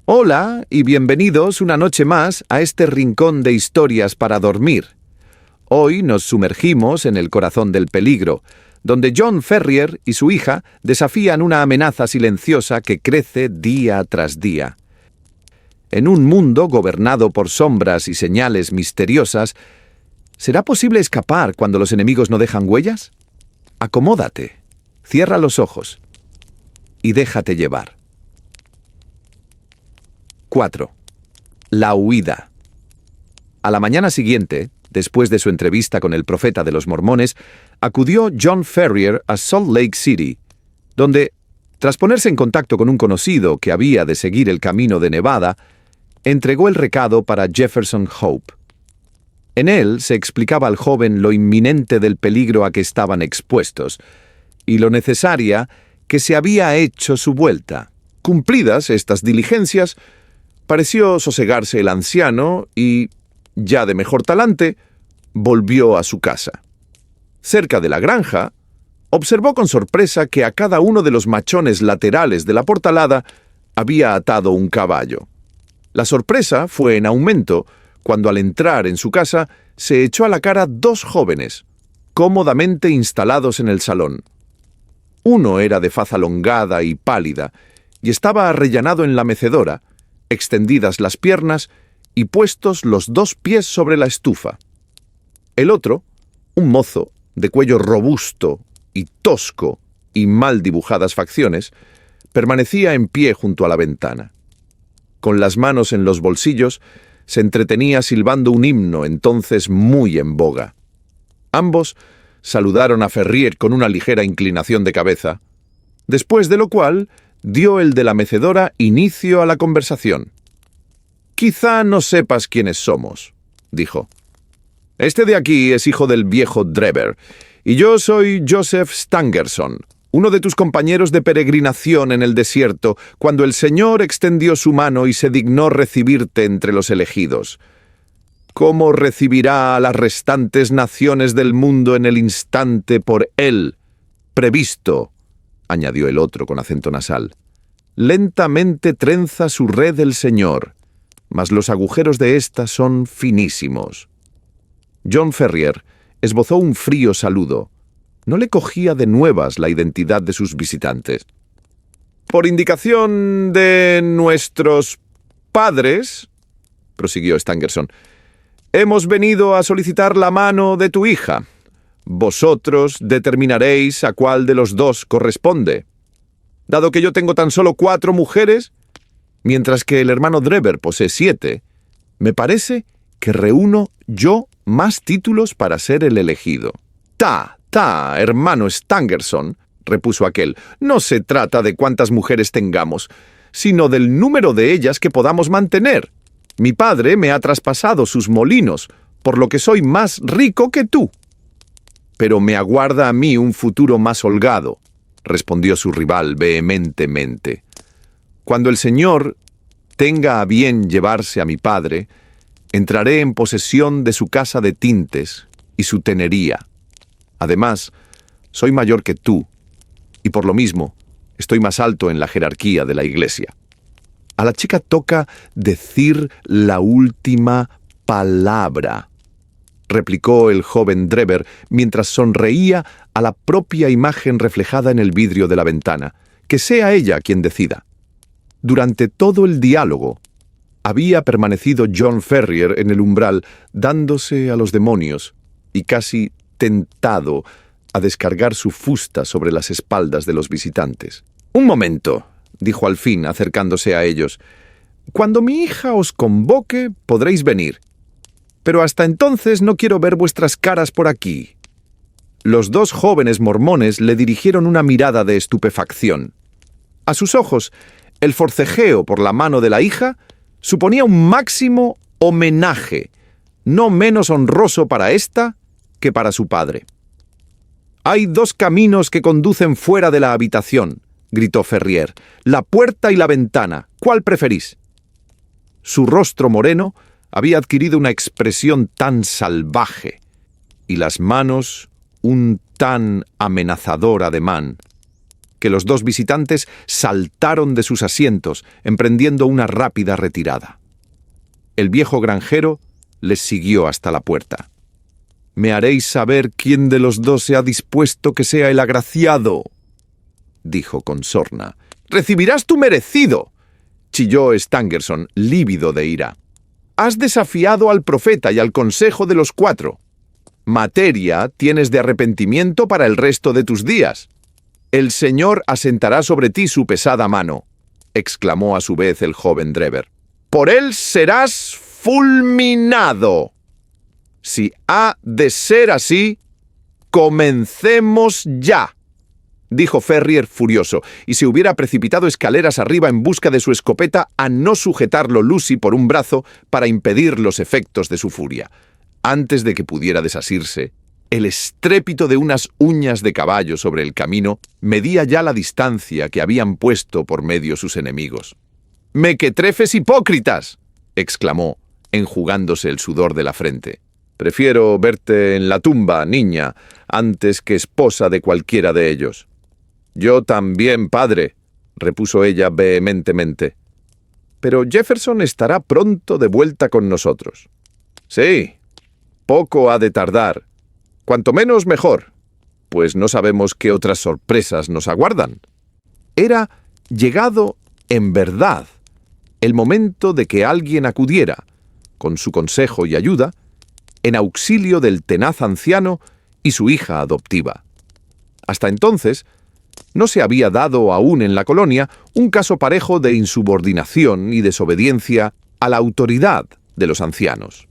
Hola y bienvenidos una noche más a este rincón de historias para dormir. Hoy nos sumergimos en el corazón del peligro, donde John Ferrier y su hija desafían una amenaza silenciosa que crece día tras día. En un mundo gobernado por sombras y señales misteriosas, ¿será posible escapar cuando los enemigos no dejan huellas? Acomódate, cierra los ojos y déjate llevar. 4. La huida. A la mañana siguiente, después de su entrevista con el profeta de los mormones, acudió John Ferrier a Salt Lake City, donde, tras ponerse en contacto con un conocido que había de seguir el camino de Nevada, entregó el recado para Jefferson Hope. En él se explicaba al joven lo inminente del peligro a que estaban expuestos y lo necesaria que se había hecho su vuelta. Cumplidas estas diligencias, pareció sosegarse el anciano y, ya de mejor talante, volvió a su casa. Cerca de la granja, observó con sorpresa que a cada uno de los machones laterales de la portalada había atado un caballo. La sorpresa fue en aumento cuando al entrar en su casa se echó a la cara dos jóvenes, cómodamente instalados en el salón. Uno era de faz alongada y pálida, y estaba arrellanado en la mecedora, extendidas las piernas y puestos los dos pies sobre la estufa. El otro, un mozo de cuello robusto y tosco y mal dibujadas facciones, permanecía en pie junto a la ventana. Con las manos en los bolsillos, se entretenía silbando un himno entonces muy en boga. Ambos saludaron a Ferrier con una ligera inclinación de cabeza, después de lo cual dio el de la mecedora inicio a la conversación. «Quizá no sepas quiénes somos», dijo. «Este de aquí es hijo del viejo Drever, y yo soy Joseph Stangerson, uno de tus compañeros de peregrinación en el desierto, cuando el Señor extendió su mano y se dignó recibirte entre los elegidos. ¿Cómo recibirá a las restantes naciones del mundo en el instante por él previsto?», añadió el otro con acento nasal. «Lentamente trenza su red el Señor, mas los agujeros de ésta son finísimos». John Ferrier esbozó un frío saludo. No le cogía de nuevas la identidad de sus visitantes. «Por indicación de nuestros padres», prosiguió Stangerson, «hemos venido a solicitar la mano de tu hija. Vosotros determinaréis a cuál de los dos corresponde. Dado que yo tengo tan solo 4 mujeres, mientras que el hermano Drever posee 7, me parece que reúno yo más títulos para ser el elegido». Hermano Stangerson», repuso aquel, «no se trata de cuántas mujeres tengamos, sino del número de ellas que podamos mantener. Mi padre me ha traspasado sus molinos, por lo que soy más rico que tú». «Pero me aguarda a mí un futuro más holgado», respondió su rival vehementemente. «Cuando el Señor tenga a bien llevarse a mi padre, entraré en posesión de su casa de tintes y su tenería. Además, soy mayor que tú, y por lo mismo, estoy más alto en la jerarquía de la iglesia». «A la chica toca decir la última palabra», replicó el joven Drever mientras sonreía a la propia imagen reflejada en el vidrio de la ventana. «Que sea ella quien decida». Durante todo el diálogo, había permanecido John Ferrier en el umbral, dándose a los demonios y casi tentado a descargar su fusta sobre las espaldas de los visitantes. «Un momento», dijo al fin, acercándose a ellos. «Cuando mi hija os convoque, podréis venir. Pero hasta entonces no quiero ver vuestras caras por aquí». Los dos jóvenes mormones le dirigieron una mirada de estupefacción. A sus ojos, el forcejeo por la mano de la hija suponía un máximo homenaje, no menos honroso para ésta que para su padre. «Hay 2 caminos que conducen fuera de la habitación», gritó Ferrier. «La puerta y la ventana. ¿Cuál preferís?». Su rostro moreno había adquirido una expresión tan salvaje, y las manos un tan amenazador ademán, que los dos visitantes saltaron de sus asientos, emprendiendo una rápida retirada. El viejo granjero les siguió hasta la puerta. «Me haréis saber quién de los dos se ha dispuesto que sea el agraciado», dijo con sorna. «Recibirás tu merecido», chilló Stangerson, lívido de ira. «Has desafiado al profeta y al consejo de los cuatro. Materia tienes de arrepentimiento para el resto de tus días. El Señor asentará sobre ti su pesada mano», exclamó a su vez el joven Drever. «Por él serás fulminado. Si ha de ser así, comencemos ya», dijo Ferrier furioso, y se hubiera precipitado escaleras arriba en busca de su escopeta a no sujetarlo Lucy por un brazo para impedir los efectos de su furia. Antes de que pudiera desasirse, el estrépito de unas uñas de caballo sobre el camino medía ya la distancia que habían puesto por medio sus enemigos. «¡Mequetrefes hipócritas!», exclamó, enjugándose el sudor de la frente. «Prefiero verte en la tumba, niña, antes que esposa de cualquiera de ellos». «Yo también, padre», repuso ella vehementemente. «Pero Jefferson estará pronto de vuelta con nosotros». «Sí, poco ha de tardar. Cuanto menos mejor, pues no sabemos qué otras sorpresas nos aguardan». Era llegado, en verdad, el momento de que alguien acudiera, con su consejo y ayuda, en auxilio del tenaz anciano y su hija adoptiva. Hasta entonces, no se había dado aún en la colonia un caso parejo de insubordinación y desobediencia a la autoridad de los ancianos.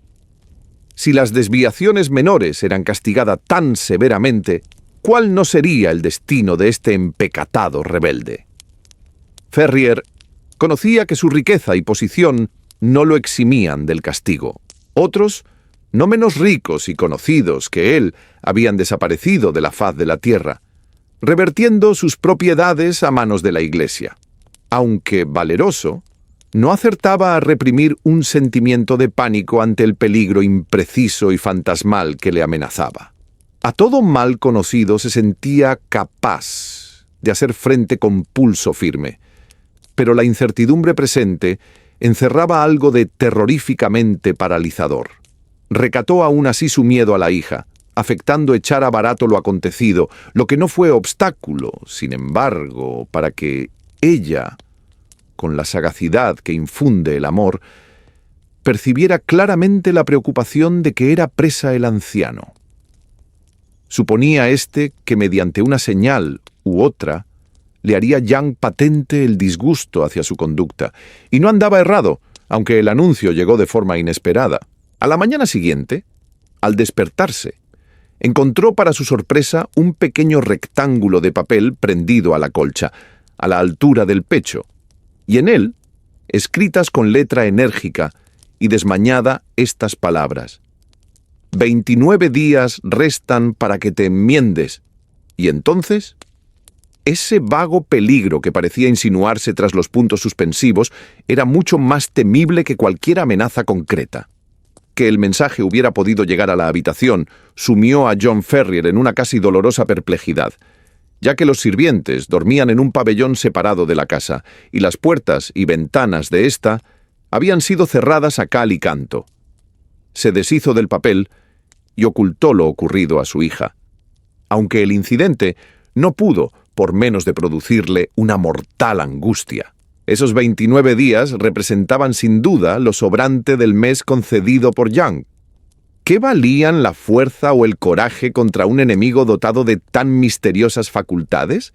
Si las desviaciones menores eran castigadas tan severamente, ¿cuál no sería el destino de este empecatado rebelde? Ferrier conocía que su riqueza y posición no lo eximían del castigo. Otros, no menos ricos y conocidos que él, habían desaparecido de la faz de la tierra, revertiendo sus propiedades a manos de la Iglesia. Aunque valeroso, no acertaba a reprimir un sentimiento de pánico ante el peligro impreciso y fantasmal que le amenazaba. A todo mal conocido se sentía capaz de hacer frente con pulso firme, pero la incertidumbre presente encerraba algo de terroríficamente paralizador. Recató aún así su miedo a la hija, afectando echar a barato lo acontecido, lo que no fue obstáculo, sin embargo, para que ella, con la sagacidad que infunde el amor, percibiera claramente la preocupación de que era presa el anciano. Suponía éste que mediante una señal u otra le haría Young patente el disgusto hacia su conducta, y no andaba errado, aunque el anuncio llegó de forma inesperada. A la mañana siguiente, al despertarse, encontró para su sorpresa un pequeño rectángulo de papel prendido a la colcha, a la altura del pecho, y en él, escritas con letra enérgica y desmañada, estas palabras: 29 días restan para que te enmiendes, y entonces, ese vago peligro que parecía insinuarse tras los puntos suspensivos era mucho más temible que cualquier amenaza concreta. Que el mensaje hubiera podido llegar a la habitación sumió a John Ferrier en una casi dolorosa perplejidad, ya que los sirvientes dormían en un pabellón separado de la casa, y las puertas y ventanas de ésta habían sido cerradas a cal y canto. Se deshizo del papel y ocultó lo ocurrido a su hija, aunque el incidente no pudo por menos de producirle una mortal angustia. Esos 29 días representaban sin duda lo sobrante del mes concedido por Young. ¿Qué valían la fuerza o el coraje contra un enemigo dotado de tan misteriosas facultades?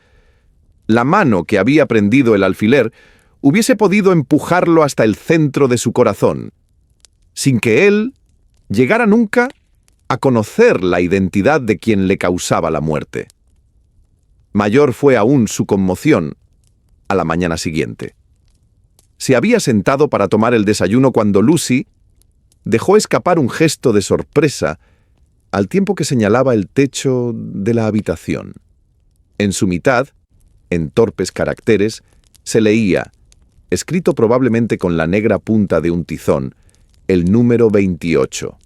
La mano que había prendido el alfiler hubiese podido empujarlo hasta el centro de su corazón, sin que él llegara nunca a conocer la identidad de quien le causaba la muerte. Mayor fue aún su conmoción a la mañana siguiente. Se había sentado para tomar el desayuno cuando Lucy dejó escapar un gesto de sorpresa al tiempo que señalaba el techo de la habitación. En su mitad, en torpes caracteres, se leía, escrito probablemente con la negra punta de un tizón, el número 28.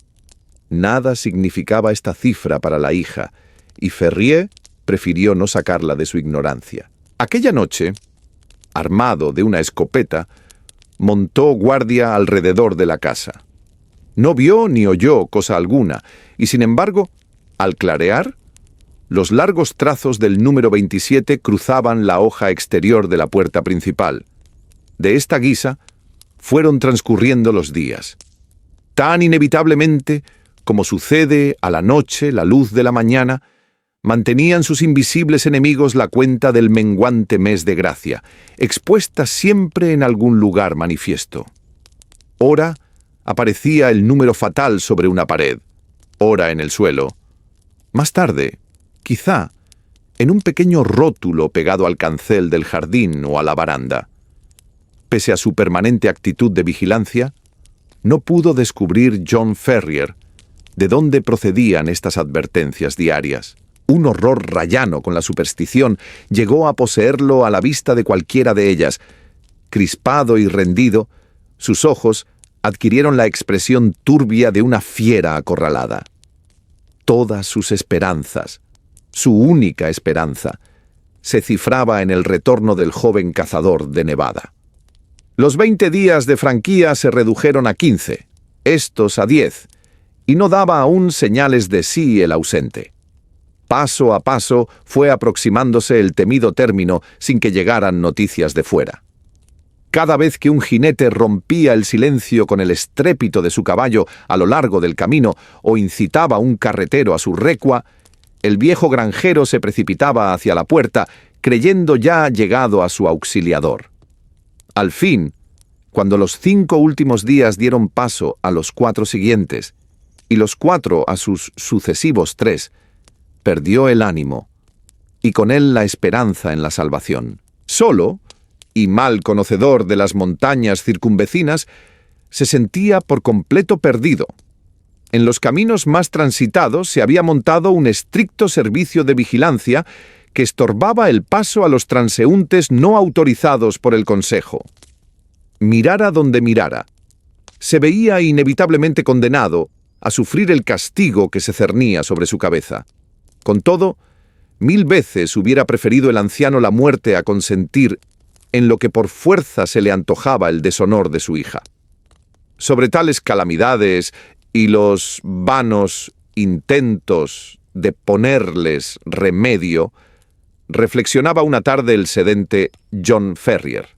Nada significaba esta cifra para la hija, y Ferrier prefirió no sacarla de su ignorancia. Aquella noche, armado de una escopeta, montó guardia alrededor de la casa. No vio ni oyó cosa alguna, y sin embargo, al clarear, los largos trazos del número 27 cruzaban la hoja exterior de la puerta principal. De esta guisa fueron transcurriendo los días. Tan inevitablemente como sucede a la noche la luz de la mañana, mantenían sus invisibles enemigos la cuenta del menguante mes de gracia, expuesta siempre en algún lugar manifiesto. Ora aparecía el número fatal sobre una pared, ora en el suelo. Más tarde, quizá, en un pequeño rótulo pegado al cancel del jardín o a la baranda. Pese a su permanente actitud de vigilancia, no pudo descubrir John Ferrier de dónde procedían estas advertencias diarias. Un horror rayano con la superstición llegó a poseerlo a la vista de cualquiera de ellas. Crispado y rendido, sus ojos adquirieron la expresión turbia de una fiera acorralada. Todas sus esperanzas, su única esperanza, se cifraba en el retorno del joven cazador de Nevada. Los 20 días de franquía se redujeron a 15, estos a 10, y no daba aún señales de sí el ausente. Paso a paso fue aproximándose el temido término sin que llegaran noticias de fuera. Cada vez que un jinete rompía el silencio con el estrépito de su caballo a lo largo del camino o incitaba a un carretero a su recua, el viejo granjero se precipitaba hacia la puerta, creyendo ya llegado a su auxiliador. Al fin, cuando los 5 últimos días dieron paso a los 4 siguientes, y los 4 a sus sucesivos 3, perdió el ánimo, y con él la esperanza en la salvación. Solo, y mal conocedor de las montañas circunvecinas, se sentía por completo perdido. En los caminos más transitados se había montado un estricto servicio de vigilancia que estorbaba el paso a los transeúntes no autorizados por el Consejo. Mirara donde mirara, se veía inevitablemente condenado a sufrir el castigo que se cernía sobre su cabeza. Con todo, 1000 veces hubiera preferido el anciano la muerte a consentir en lo que por fuerza se le antojaba el deshonor de su hija. Sobre tales calamidades y los vanos intentos de ponerles remedio, reflexionaba una tarde el sedente John Ferrier.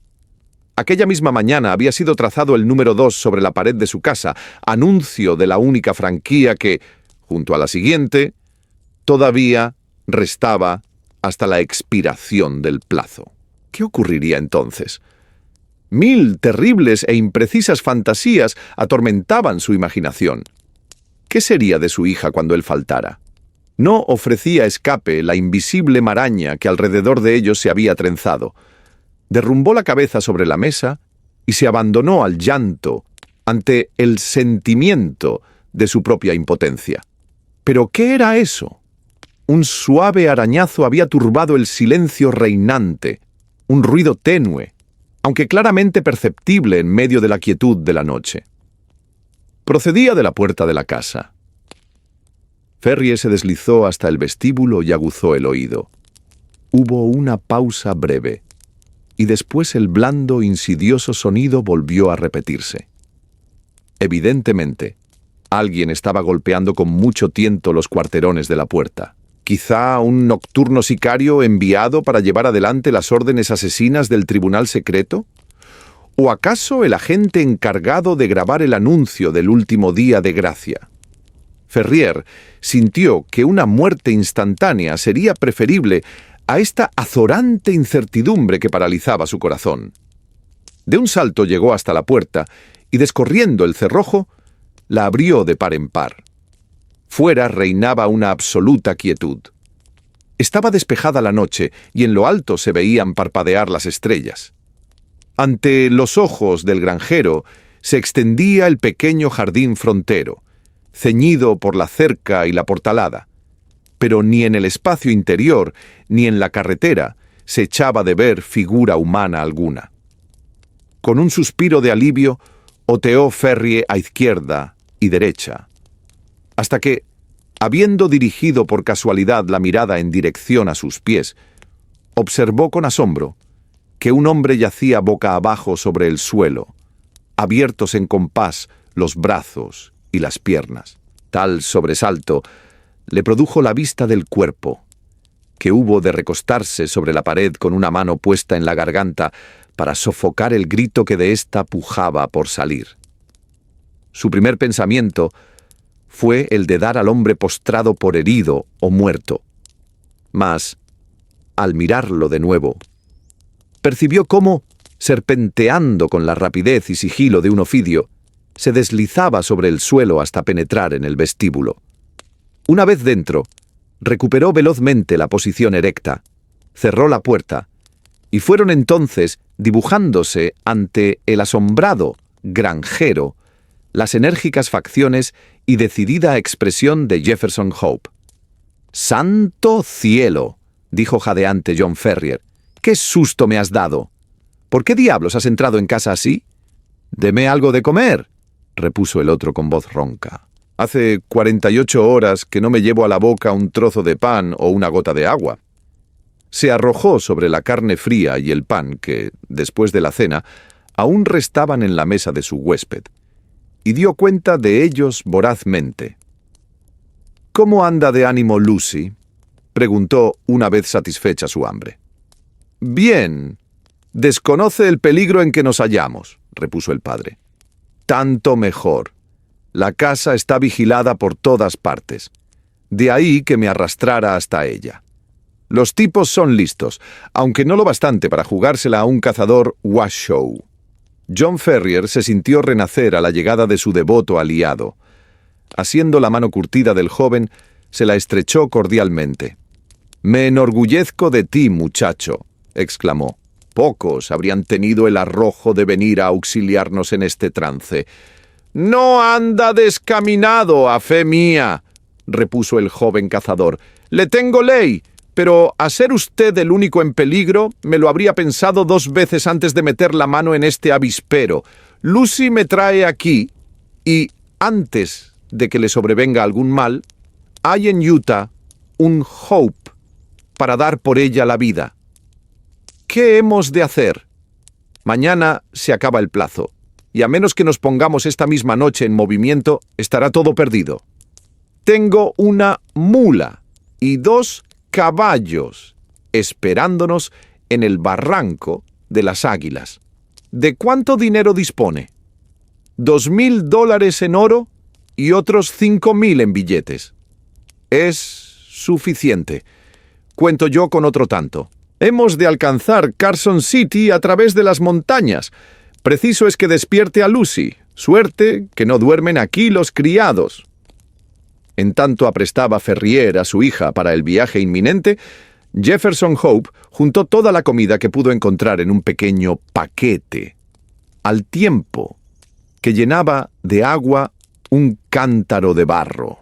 Aquella misma mañana había sido trazado el número 2 sobre la pared de su casa, anuncio de la única franquía que, junto a la siguiente, todavía restaba hasta la expiración del plazo. ¿Qué ocurriría entonces? 1000 terribles e imprecisas fantasías atormentaban su imaginación. ¿Qué sería de su hija cuando él faltara? No ofrecía escape la invisible maraña que alrededor de ellos se había trenzado. Derrumbó la cabeza sobre la mesa y se abandonó al llanto ante el sentimiento de su propia impotencia. ¿Pero qué era eso? Un suave arañazo había turbado el silencio reinante, un ruido tenue, aunque claramente perceptible en medio de la quietud de la noche. Procedía de la puerta de la casa. Ferrier se deslizó hasta el vestíbulo y aguzó el oído. Hubo una pausa breve, y después el blando, insidioso sonido volvió a repetirse. Evidentemente, alguien estaba golpeando con mucho tiento los cuarterones de la puerta. ¿Quizá un nocturno sicario enviado para llevar adelante las órdenes asesinas del tribunal secreto? ¿O acaso el agente encargado de grabar el anuncio del último día de gracia? Ferrier sintió que una muerte instantánea sería preferible a esta azorante incertidumbre que paralizaba su corazón. De un salto llegó hasta la puerta y, descorriendo el cerrojo, la abrió de par en par. Fuera reinaba una absoluta quietud. Estaba despejada la noche y en lo alto se veían parpadear las estrellas. Ante los ojos del granjero se extendía el pequeño jardín frontero, ceñido por la cerca y la portalada, pero ni en el espacio interior ni en la carretera se echaba de ver figura humana alguna. Con un suspiro de alivio, oteó Ferrier a izquierda y derecha, hasta que, habiendo dirigido por casualidad la mirada en dirección a sus pies, observó con asombro que un hombre yacía boca abajo sobre el suelo, abiertos en compás los brazos y las piernas. Tal sobresalto le produjo la vista del cuerpo, que hubo de recostarse sobre la pared con una mano puesta en la garganta para sofocar el grito que de ésta pujaba por salir. Su primer pensamiento fue el de dar al hombre postrado por herido o muerto. Mas, al mirarlo de nuevo, percibió cómo, serpenteando con la rapidez y sigilo de un ofidio, se deslizaba sobre el suelo hasta penetrar en el vestíbulo. Una vez dentro, recuperó velozmente la posición erecta, cerró la puerta, y fueron entonces dibujándose ante el asombrado granjero las enérgicas facciones y decidida expresión de Jefferson Hope. «¡Santo cielo!», dijo jadeante John Ferrier. «¡Qué susto me has dado! ¿Por qué diablos has entrado en casa así?» «Deme algo de comer», repuso el otro con voz ronca. «Hace 48 horas que no me llevo a la boca un trozo de pan o una gota de agua». Se arrojó sobre la carne fría y el pan que, después de la cena, aún restaban en la mesa de su huésped, y dio cuenta de ellos vorazmente. «¿Cómo anda de ánimo Lucy?», preguntó una vez satisfecha su hambre. «Bien. Desconoce el peligro en que nos hallamos», repuso el padre. «Tanto mejor. La casa está vigilada por todas partes. De ahí que me arrastrara hasta ella. Los tipos son listos, aunque no lo bastante para jugársela a un cazador Washoe». John Ferrier se sintió renacer a la llegada de su devoto aliado. Asiendo la mano curtida del joven, se la estrechó cordialmente. «Me enorgullezco de ti, muchacho», exclamó. «Pocos habrían tenido el arrojo de venir a auxiliarnos en este trance». «No anda descaminado, a fe mía», repuso el joven cazador. «Le tengo ley, pero a ser usted el único en peligro, me lo habría pensado 2 veces antes de meter la mano en este avispero. Lucy me trae aquí, y antes de que le sobrevenga algún mal, hay en Utah un Hope para dar por ella la vida. ¿Qué hemos de hacer? Mañana se acaba el plazo, y a menos que nos pongamos esta misma noche en movimiento, estará todo perdido. Tengo una mula y 2 caballos esperándonos en el barranco de las Águilas. ¿De cuánto dinero dispone? $2,000 en oro y otros 5,000 en billetes. Es suficiente. Cuento yo con otro tanto. Hemos de alcanzar Carson City a través de las montañas. Preciso es que despierte a Lucy. Suerte que no duermen aquí los criados». En tanto aprestaba Ferrier a su hija para el viaje inminente, Jefferson Hope juntó toda la comida que pudo encontrar en un pequeño paquete, al tiempo que llenaba de agua un cántaro de barro.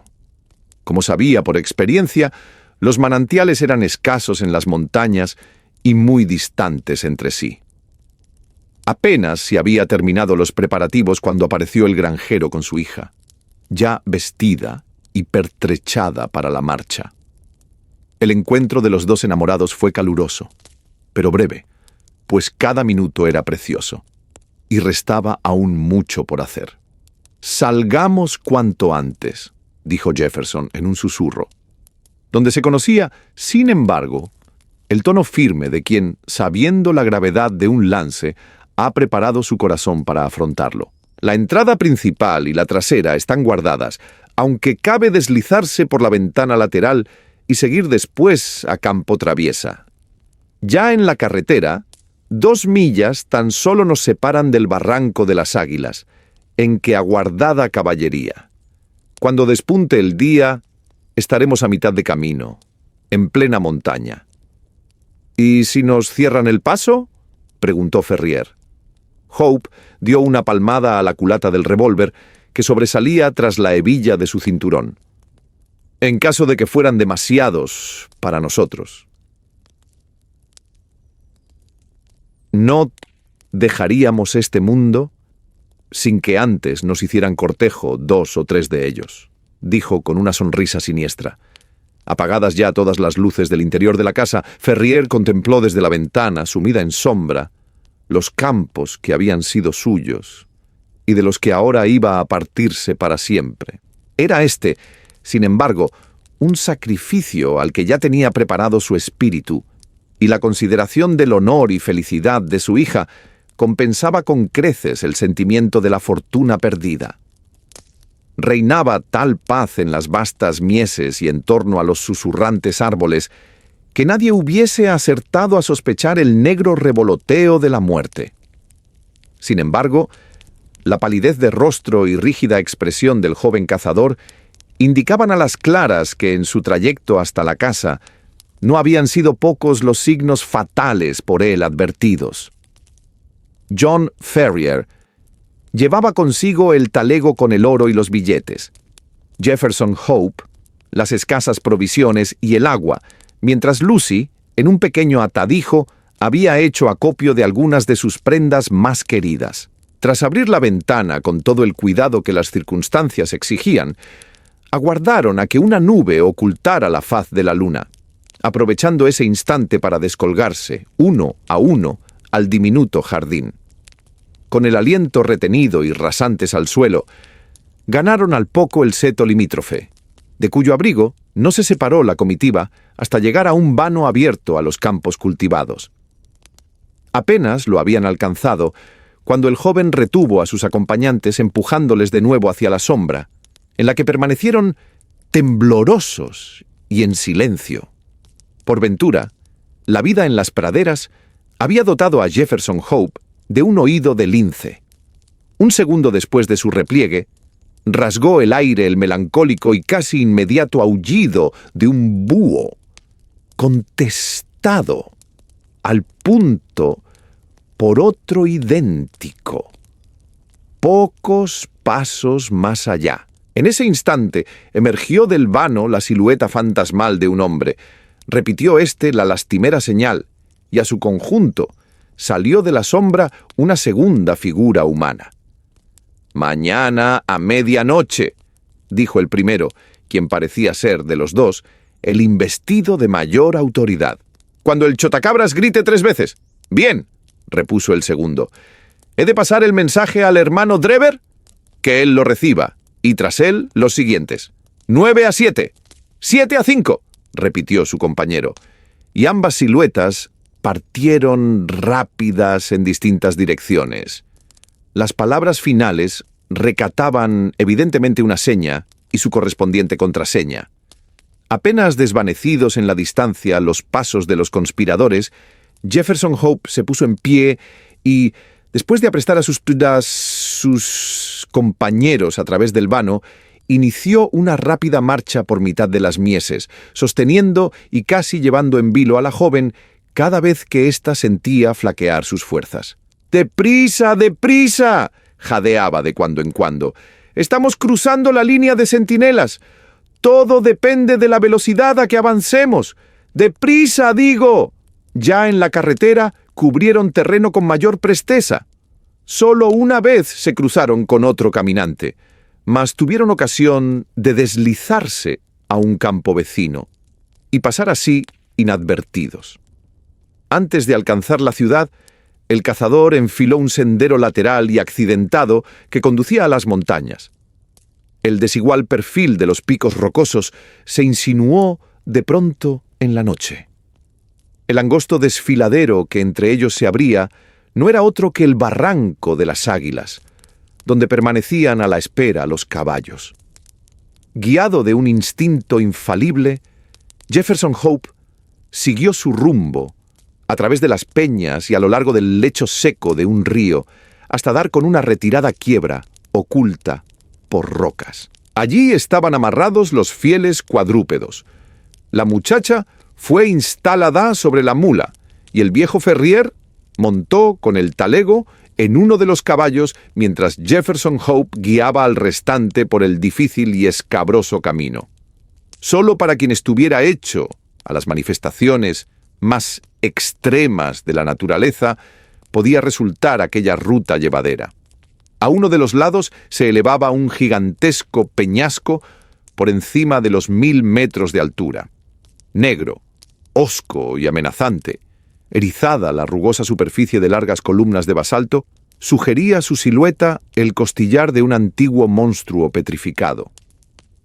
Como sabía por experiencia, los manantiales eran escasos en las montañas y muy distantes entre sí. Apenas se había terminado los preparativos cuando apareció el granjero con su hija, ya vestida y pertrechada para la marcha. El encuentro de los 2 enamorados fue caluroso, pero breve, pues cada minuto era precioso, y restaba aún mucho por hacer. «Salgamos cuanto antes», dijo Jefferson en un susurro, donde se conocía, sin embargo, el tono firme de quien, sabiendo la gravedad de un lance, ha preparado su corazón para afrontarlo. «La entrada principal y la trasera están guardadas, aunque cabe deslizarse por la ventana lateral y seguir después a campo traviesa. Ya en la carretera, 2 millas tan solo nos separan del barranco de las Águilas, en que aguardada caballería. Cuando despunte el día, estaremos a mitad de camino, en plena montaña». «¿Y si nos cierran el paso?», preguntó Ferrier. Hope dio una palmada a la culata del revólver que sobresalía tras la hebilla de su cinturón. «En caso de que fueran demasiados para nosotros. No dejaríamos este mundo sin que antes nos hicieran cortejo 2 o 3 de ellos», dijo con una sonrisa siniestra. Apagadas ya todas las luces del interior de la casa, Ferrier contempló desde la ventana, sumida en sombra, los campos que habían sido suyos y de los que ahora iba a partirse para siempre. Era este, sin embargo, un sacrificio al que ya tenía preparado su espíritu, y la consideración del honor y felicidad de su hija compensaba con creces el sentimiento de la fortuna perdida. Reinaba tal paz en las vastas mieses y en torno a los susurrantes árboles que nadie hubiese acertado a sospechar el negro revoloteo de la muerte. Sin embargo, la palidez de rostro y rígida expresión del joven cazador indicaban a las claras que en su trayecto hasta la casa no habían sido pocos los signos fatales por él advertidos. John Ferrier llevaba consigo el talego con el oro y los billetes, Jefferson Hope, las escasas provisiones y el agua, mientras Lucy, en un pequeño atadijo, había hecho acopio de algunas de sus prendas más queridas. Tras abrir la ventana con todo el cuidado que las circunstancias exigían, aguardaron a que una nube ocultara la faz de la luna, aprovechando ese instante para descolgarse, uno a uno, al diminuto jardín. Con el aliento retenido y rasantes al suelo, ganaron al poco el seto limítrofe, de cuyo abrigo no se separó la comitiva hasta llegar a un vano abierto a los campos cultivados. Apenas lo habían alcanzado cuando el joven retuvo a sus acompañantes empujándoles de nuevo hacia la sombra, en la que permanecieron temblorosos y en silencio. Por ventura, la vida en las praderas había dotado a Jefferson Hope de un oído de lince. Un segundo después de su repliegue, rasgó el aire el melancólico y casi inmediato aullido de un búho, contestado al punto por otro idéntico, pocos pasos más allá. En ese instante emergió del vano la silueta fantasmal de un hombre. Repitió éste la lastimera señal, y a su conjunto salió de la sombra una segunda figura humana. «Mañana a medianoche», dijo el primero, quien parecía ser, de los dos, el investido de mayor autoridad. «Cuando el chotacabras grite 3 veces». «Bien», repuso el segundo. «¿He de pasar el mensaje al hermano Drever?» «Que él lo reciba, y tras él los siguientes. 9 a 7, 7 a 5, repitió su compañero, y ambas siluetas partieron rápidas en distintas direcciones. Las palabras finales recataban evidentemente una seña y su correspondiente contraseña. Apenas desvanecidos en la distancia los pasos de los conspiradores, Jefferson Hope se puso en pie y, después de aprestar a sus compañeros a través del vano, inició una rápida marcha por mitad de las mieses, sosteniendo y casi llevando en vilo a la joven cada vez que ésta sentía flaquear sus fuerzas. «¡Deprisa, deprisa!», jadeaba de cuando en cuando. «Estamos cruzando la línea de centinelas. Todo depende de la velocidad a que avancemos. ¡Deprisa, digo!». Ya en la carretera cubrieron terreno con mayor presteza. Solo una vez se cruzaron con otro caminante, mas tuvieron ocasión de deslizarse a un campo vecino y pasar así inadvertidos. Antes de alcanzar la ciudad, el cazador enfiló un sendero lateral y accidentado que conducía a las montañas. El desigual perfil de los picos rocosos se insinuó de pronto en la noche. El angosto desfiladero que entre ellos se abría no era otro que el barranco de las Águilas, donde permanecían a la espera los caballos. Guiado de un instinto infalible, Jefferson Hope siguió su rumbo a través de las peñas y a lo largo del lecho seco de un río, hasta dar con una retirada quiebra, oculta por rocas. Allí estaban amarrados los fieles cuadrúpedos. La muchacha fue instalada sobre la mula, y el viejo Ferrier montó con el talego en uno de los caballos mientras Jefferson Hope guiaba al restante por el difícil y escabroso camino. Solo para quien estuviera hecho a las manifestaciones más extremas de la naturaleza podía resultar aquella ruta llevadera. A uno de los lados se elevaba un gigantesco peñasco por encima de los 1000 metros de altura. negro, hosco y amenazante. Erizada la rugosa superficie de largas columnas de basalto, sugería su silueta el costillar de un antiguo monstruo petrificado.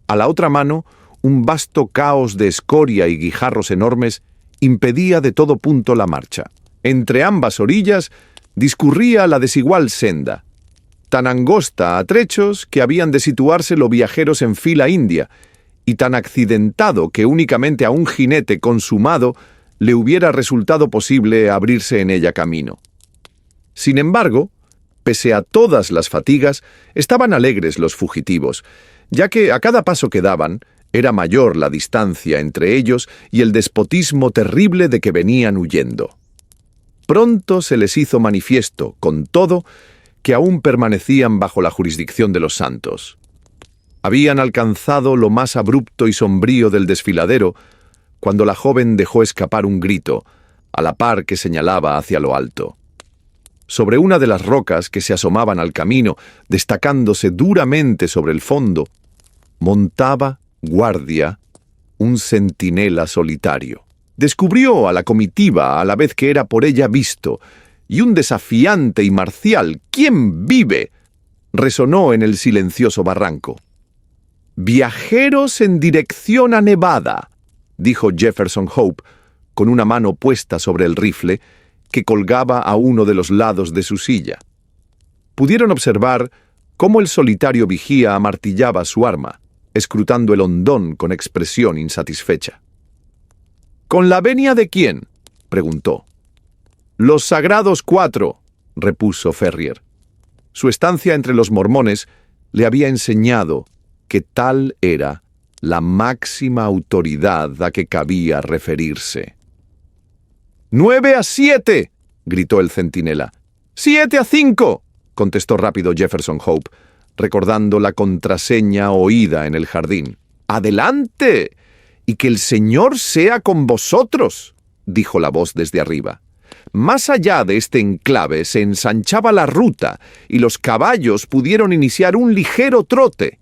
A la otra mano, un vasto caos de escoria y guijarros enormes impedía de todo punto la marcha. Entre ambas orillas discurría la desigual senda, tan angosta a trechos que habían de situarse los viajeros en fila india, y tan accidentado que únicamente a un jinete consumado le hubiera resultado posible abrirse en ella camino. Sin embargo, pese a todas las fatigas, estaban alegres los fugitivos, ya que a cada paso que daban era mayor la distancia entre ellos y el despotismo terrible de que venían huyendo. Pronto se les hizo manifiesto, con todo, que aún permanecían bajo la jurisdicción de los santos. Habían alcanzado lo más abrupto y sombrío del desfiladero cuando la joven dejó escapar un grito, a la par que señalaba hacia lo alto. Sobre una de las rocas que se asomaban al camino, destacándose duramente sobre el fondo, montaba guardia un centinela solitario. Descubrió a la comitiva a la vez que era por ella visto, y un desafiante y marcial «¿Quién vive?» resonó en el silencioso barranco. «Viajeros en dirección a Nevada», dijo Jefferson Hope, con una mano puesta sobre el rifle que colgaba a uno de los lados de su silla. Pudieron observar cómo el solitario vigía amartillaba su arma, escrutando el hondón con expresión insatisfecha. «¿Con la venia de quién?», preguntó. «Los Sagrados Cuatro», repuso Ferrier. Su estancia entre los mormones le había enseñado que tal era la máxima autoridad a que cabía referirse. «9-7», gritó el centinela. «7-5», contestó rápido Jefferson Hope, recordando la contraseña oída en el jardín. «Adelante, y que el Señor sea con vosotros», dijo la voz desde arriba. Más allá de este enclave se ensanchaba la ruta y los caballos pudieron iniciar un ligero trote.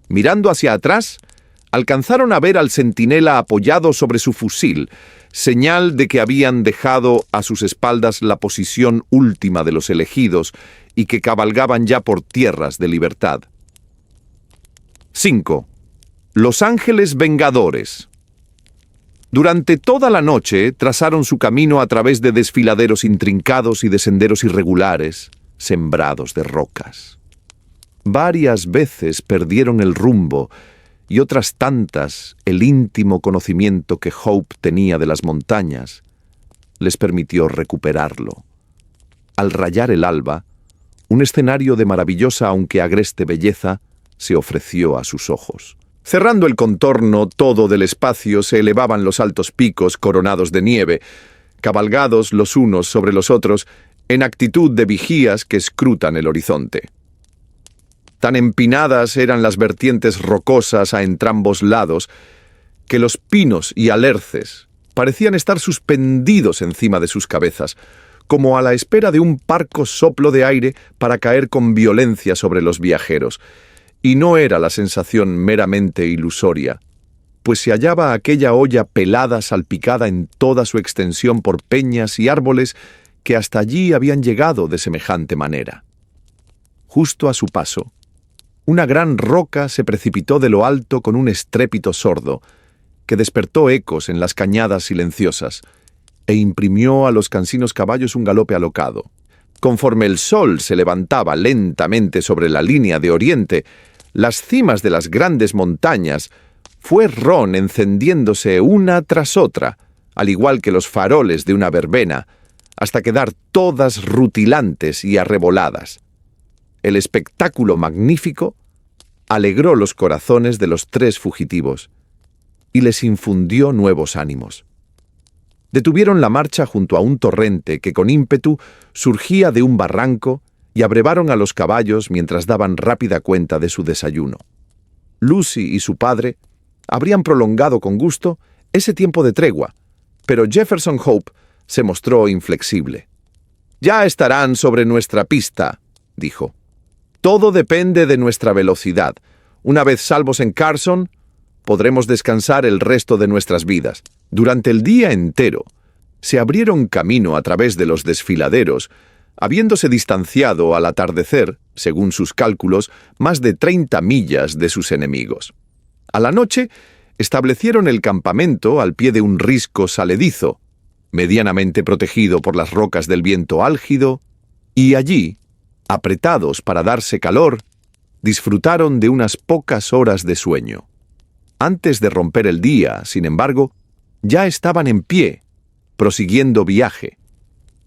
Mirando hacia atrás, alcanzaron a ver al centinela apoyado sobre su fusil, señal de que habían dejado a sus espaldas la posición última de los elegidos y que cabalgaban ya por tierras de libertad. 5. Los Ángeles Vengadores. Durante toda la noche trazaron su camino a través de desfiladeros intrincados y de senderos irregulares, sembrados de rocas. Varias veces perdieron el rumbo y otras tantas el íntimo conocimiento que Hope tenía de las montañas les permitió recuperarlo. Al rayar el alba, un escenario de maravillosa aunque agreste belleza se ofreció a sus ojos. Cerrando el contorno todo del espacio se elevaban los altos picos coronados de nieve, cabalgados los unos sobre los otros en actitud de vigías que escrutan el horizonte. Tan empinadas eran las vertientes rocosas a entrambos lados que los pinos y alerces parecían estar suspendidos encima de sus cabezas, como a la espera de un parco soplo de aire para caer con violencia sobre los viajeros. Y no era la sensación meramente ilusoria, pues se hallaba aquella hoya pelada salpicada en toda su extensión por peñas y árboles que hasta allí habían llegado de semejante manera. Justo a su paso, una gran roca se precipitó de lo alto con un estrépito sordo, que despertó ecos en las cañadas silenciosas, e imprimió a los cansinos caballos un galope alocado. Conforme el sol se levantaba lentamente sobre la línea de oriente, las cimas de las grandes montañas fue ron encendiéndose una tras otra, al igual que los faroles de una verbena, hasta quedar todas rutilantes y arreboladas. El espectáculo magnífico alegró los corazones de los tres fugitivos y les infundió nuevos ánimos. Detuvieron la marcha junto a un torrente que con ímpetu surgía de un barranco y abrevaron a los caballos mientras daban rápida cuenta de su desayuno. Lucy y su padre habrían prolongado con gusto ese tiempo de tregua, pero Jefferson Hope se mostró inflexible. «Ya estarán sobre nuestra pista», dijo. «Todo depende de nuestra velocidad. Una vez salvos en Carson, podremos descansar el resto de nuestras vidas. Durante el día entero, se abrieron camino a través de los desfiladeros, habiéndose distanciado al atardecer, según sus cálculos, más de 30 millas de sus enemigos. A la noche, establecieron el campamento al pie de un risco saledizo, medianamente protegido por las rocas del viento álgido, y allí, apretados para darse calor, disfrutaron de unas pocas horas de sueño. Antes de romper el día, sin embargo, ya estaban en pie, prosiguiendo viaje.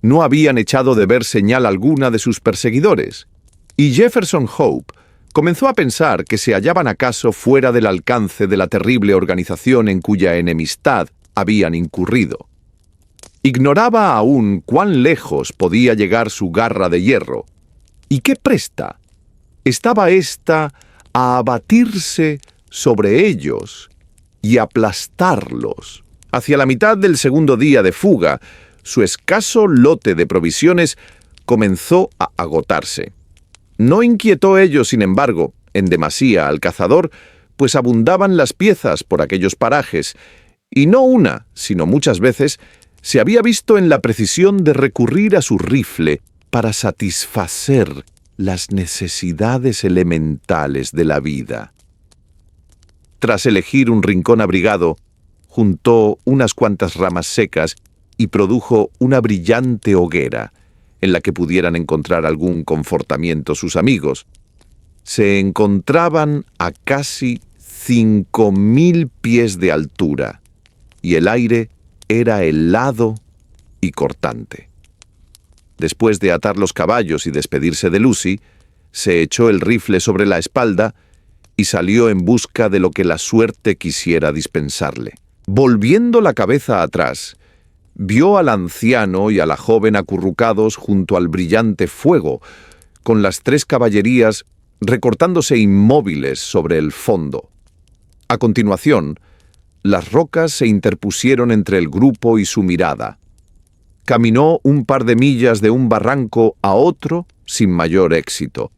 No habían echado de ver señal alguna de sus perseguidores, y Jefferson Hope comenzó a pensar que se hallaban acaso fuera del alcance de la terrible organización en cuya enemistad habían incurrido. Ignoraba aún cuán lejos podía llegar su garra de hierro, y qué presta estaba ésta a abatirse sobre ellos y aplastarlos. Hacia la mitad del segundo día de fuga, su escaso lote de provisiones comenzó a agotarse. No inquietó ello, sin embargo, en demasía al cazador, pues abundaban las piezas por aquellos parajes, y no una, sino muchas veces, se había visto en la precisión de recurrir a su rifle para satisfacer las necesidades elementales de la vida. Tras elegir un rincón abrigado, juntó unas cuantas ramas secas y produjo una brillante hoguera, en la que pudieran encontrar algún confortamiento sus amigos. Se encontraban a casi 5.000 pies de altura, y el aire era helado y cortante. Después de atar los caballos y despedirse de Lucy, se echó el rifle sobre la espalda y salió en busca de lo que la suerte quisiera dispensarle. Volviendo la cabeza atrás, vio al anciano y a la joven acurrucados junto al brillante fuego, con las 3 caballerías recortándose inmóviles sobre el fondo. A continuación, las rocas se interpusieron entre el grupo y su mirada. Caminó un par de millas de un barranco a otro sin mayor éxito,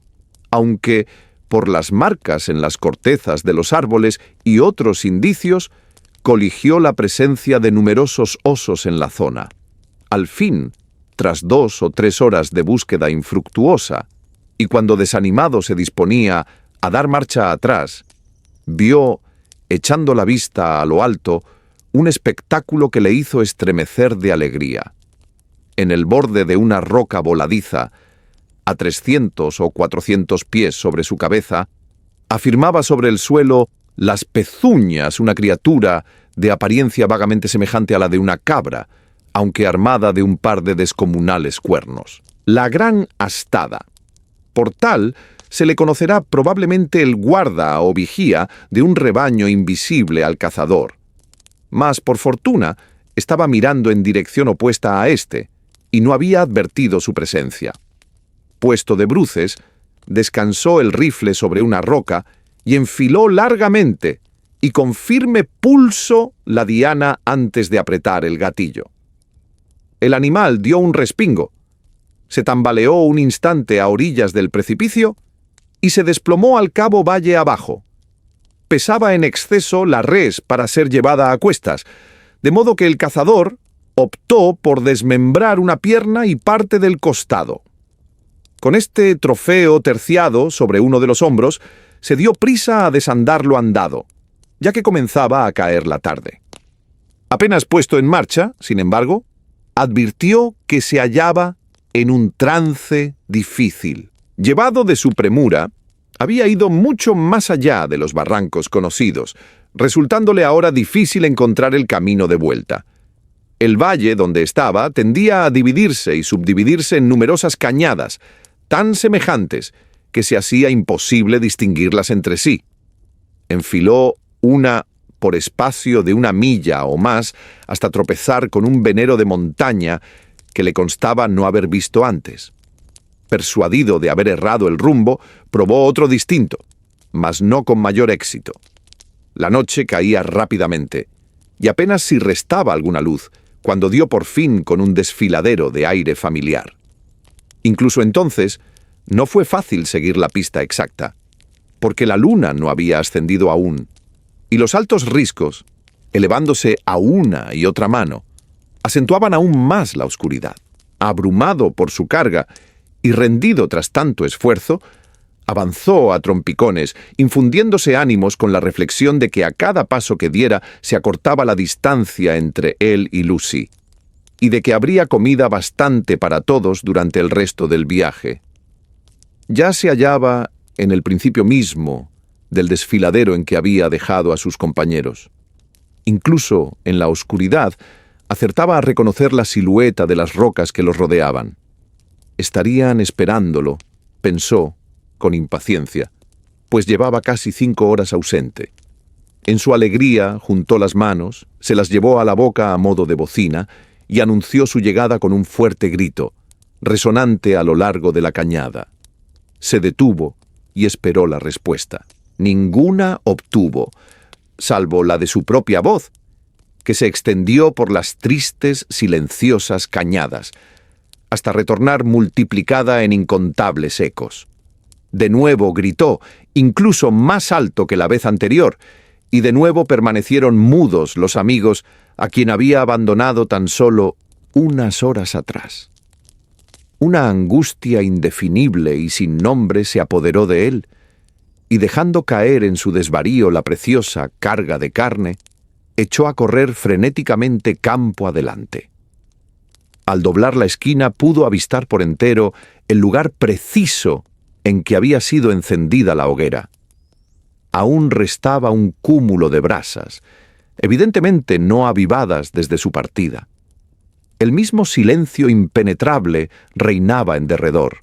aunque, por las marcas en las cortezas de los árboles y otros indicios, coligió la presencia de numerosos osos en la zona. Al fin, tras 2 o 3 horas de búsqueda infructuosa, y cuando desanimado se disponía a dar marcha atrás, vio, echando la vista a lo alto, un espectáculo que le hizo estremecer de alegría. En el borde de una roca voladiza, a 300 o 400 pies sobre su cabeza, afirmaba sobre el suelo las pezuñas una criatura de apariencia vagamente semejante a la de una cabra, aunque armada de un par de descomunales cuernos. La gran astada. Por tal, se le conocerá probablemente el guarda o vigía de un rebaño invisible al cazador. Mas, por fortuna, estaba mirando en dirección opuesta a éste, y no había advertido su presencia. Puesto de bruces, descansó el rifle sobre una roca y enfiló largamente y con firme pulso la diana antes de apretar el gatillo. El animal dio un respingo, se tambaleó un instante a orillas del precipicio y se desplomó al cabo valle abajo. Pesaba en exceso la res para ser llevada a cuestas, de modo que el cazador optó por desmembrar una pierna y parte del costado. Con este trofeo terciado sobre uno de los hombros, se dio prisa a desandar lo andado, ya que comenzaba a caer la tarde. Apenas puesto en marcha, sin embargo, advirtió que se hallaba en un trance difícil. Llevado de su premura, había ido mucho más allá de los barrancos conocidos, resultándole ahora difícil encontrar el camino de vuelta. El valle donde estaba tendía a dividirse y subdividirse en numerosas cañadas, tan semejantes que se hacía imposible distinguirlas entre sí. Enfiló una por espacio de 1 milla o más hasta tropezar con un venero de montaña que le constaba no haber visto antes. Persuadido de haber errado el rumbo, probó otro distinto, mas no con mayor éxito. La noche caía rápidamente, y apenas si restaba alguna luz, cuando dio por fin con un desfiladero de aire familiar. Incluso entonces, no fue fácil seguir la pista exacta, porque la luna no había ascendido aún, y los altos riscos, elevándose a una y otra mano, acentuaban aún más la oscuridad. Abrumado por su carga y rendido tras tanto esfuerzo, avanzó a trompicones, infundiéndose ánimos con la reflexión de que a cada paso que diera se acortaba la distancia entre él y Lucy, y de que habría comida bastante para todos durante el resto del viaje. Ya se hallaba en el principio mismo del desfiladero en que había dejado a sus compañeros. Incluso en la oscuridad, acertaba a reconocer la silueta de las rocas que los rodeaban. Estarían esperándolo, pensó, con impaciencia, pues llevaba casi 5 horas ausente. En su alegría juntó las manos, se las llevó a la boca a modo de bocina y anunció su llegada con un fuerte grito, resonante a lo largo de la cañada. Se detuvo y esperó la respuesta. Ninguna obtuvo, salvo la de su propia voz, que se extendió por las tristes, silenciosas cañadas, hasta retornar multiplicada en incontables ecos. De nuevo gritó, incluso más alto que la vez anterior, y de nuevo permanecieron mudos los amigos a quien había abandonado tan solo unas horas atrás. Una angustia indefinible y sin nombre se apoderó de él, y dejando caer en su desvarío la preciosa carga de carne, echó a correr frenéticamente campo adelante. Al doblar la esquina pudo avistar por entero el lugar preciso en que había sido encendida la hoguera. Aún restaba un cúmulo de brasas, evidentemente no avivadas desde su partida. El mismo silencio impenetrable reinaba en derredor.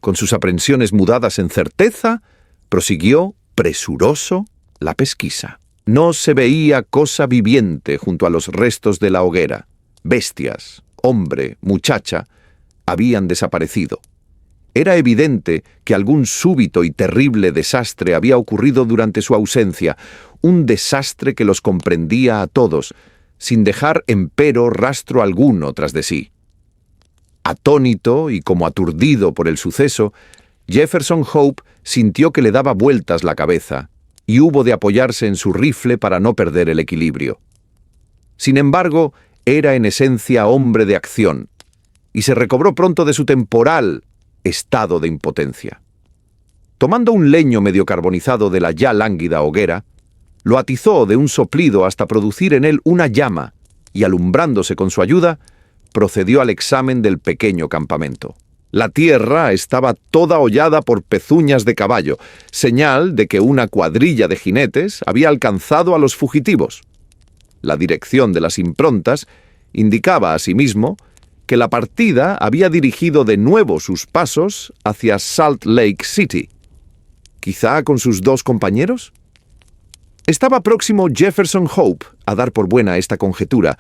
Con sus aprensiones mudadas en certeza, prosiguió, presuroso, la pesquisa. No se veía cosa viviente junto a los restos de la hoguera. Bestias, hombre, muchacha, habían desaparecido. Era evidente que algún súbito y terrible desastre había ocurrido durante su ausencia, un desastre que los comprendía a todos, sin dejar empero rastro alguno tras de sí. Atónito y como aturdido por el suceso, Jefferson Hope sintió que le daba vueltas la cabeza y hubo de apoyarse en su rifle para no perder el equilibrio. Sin embargo, era en esencia hombre de acción, y se recobró pronto de su temporal estado de impotencia. Tomando un leño medio carbonizado de la ya lánguida hoguera, lo atizó de un soplido hasta producir en él una llama, y alumbrándose con su ayuda, procedió al examen del pequeño campamento. La tierra estaba toda hollada por pezuñas de caballo, señal de que una cuadrilla de jinetes había alcanzado a los fugitivos. La dirección de las improntas indicaba asimismo que la partida había dirigido de nuevo sus pasos hacia Salt Lake City. ¿Quizá con sus 2 compañeros? Estaba próximo Jefferson Hope a dar por buena esta conjetura,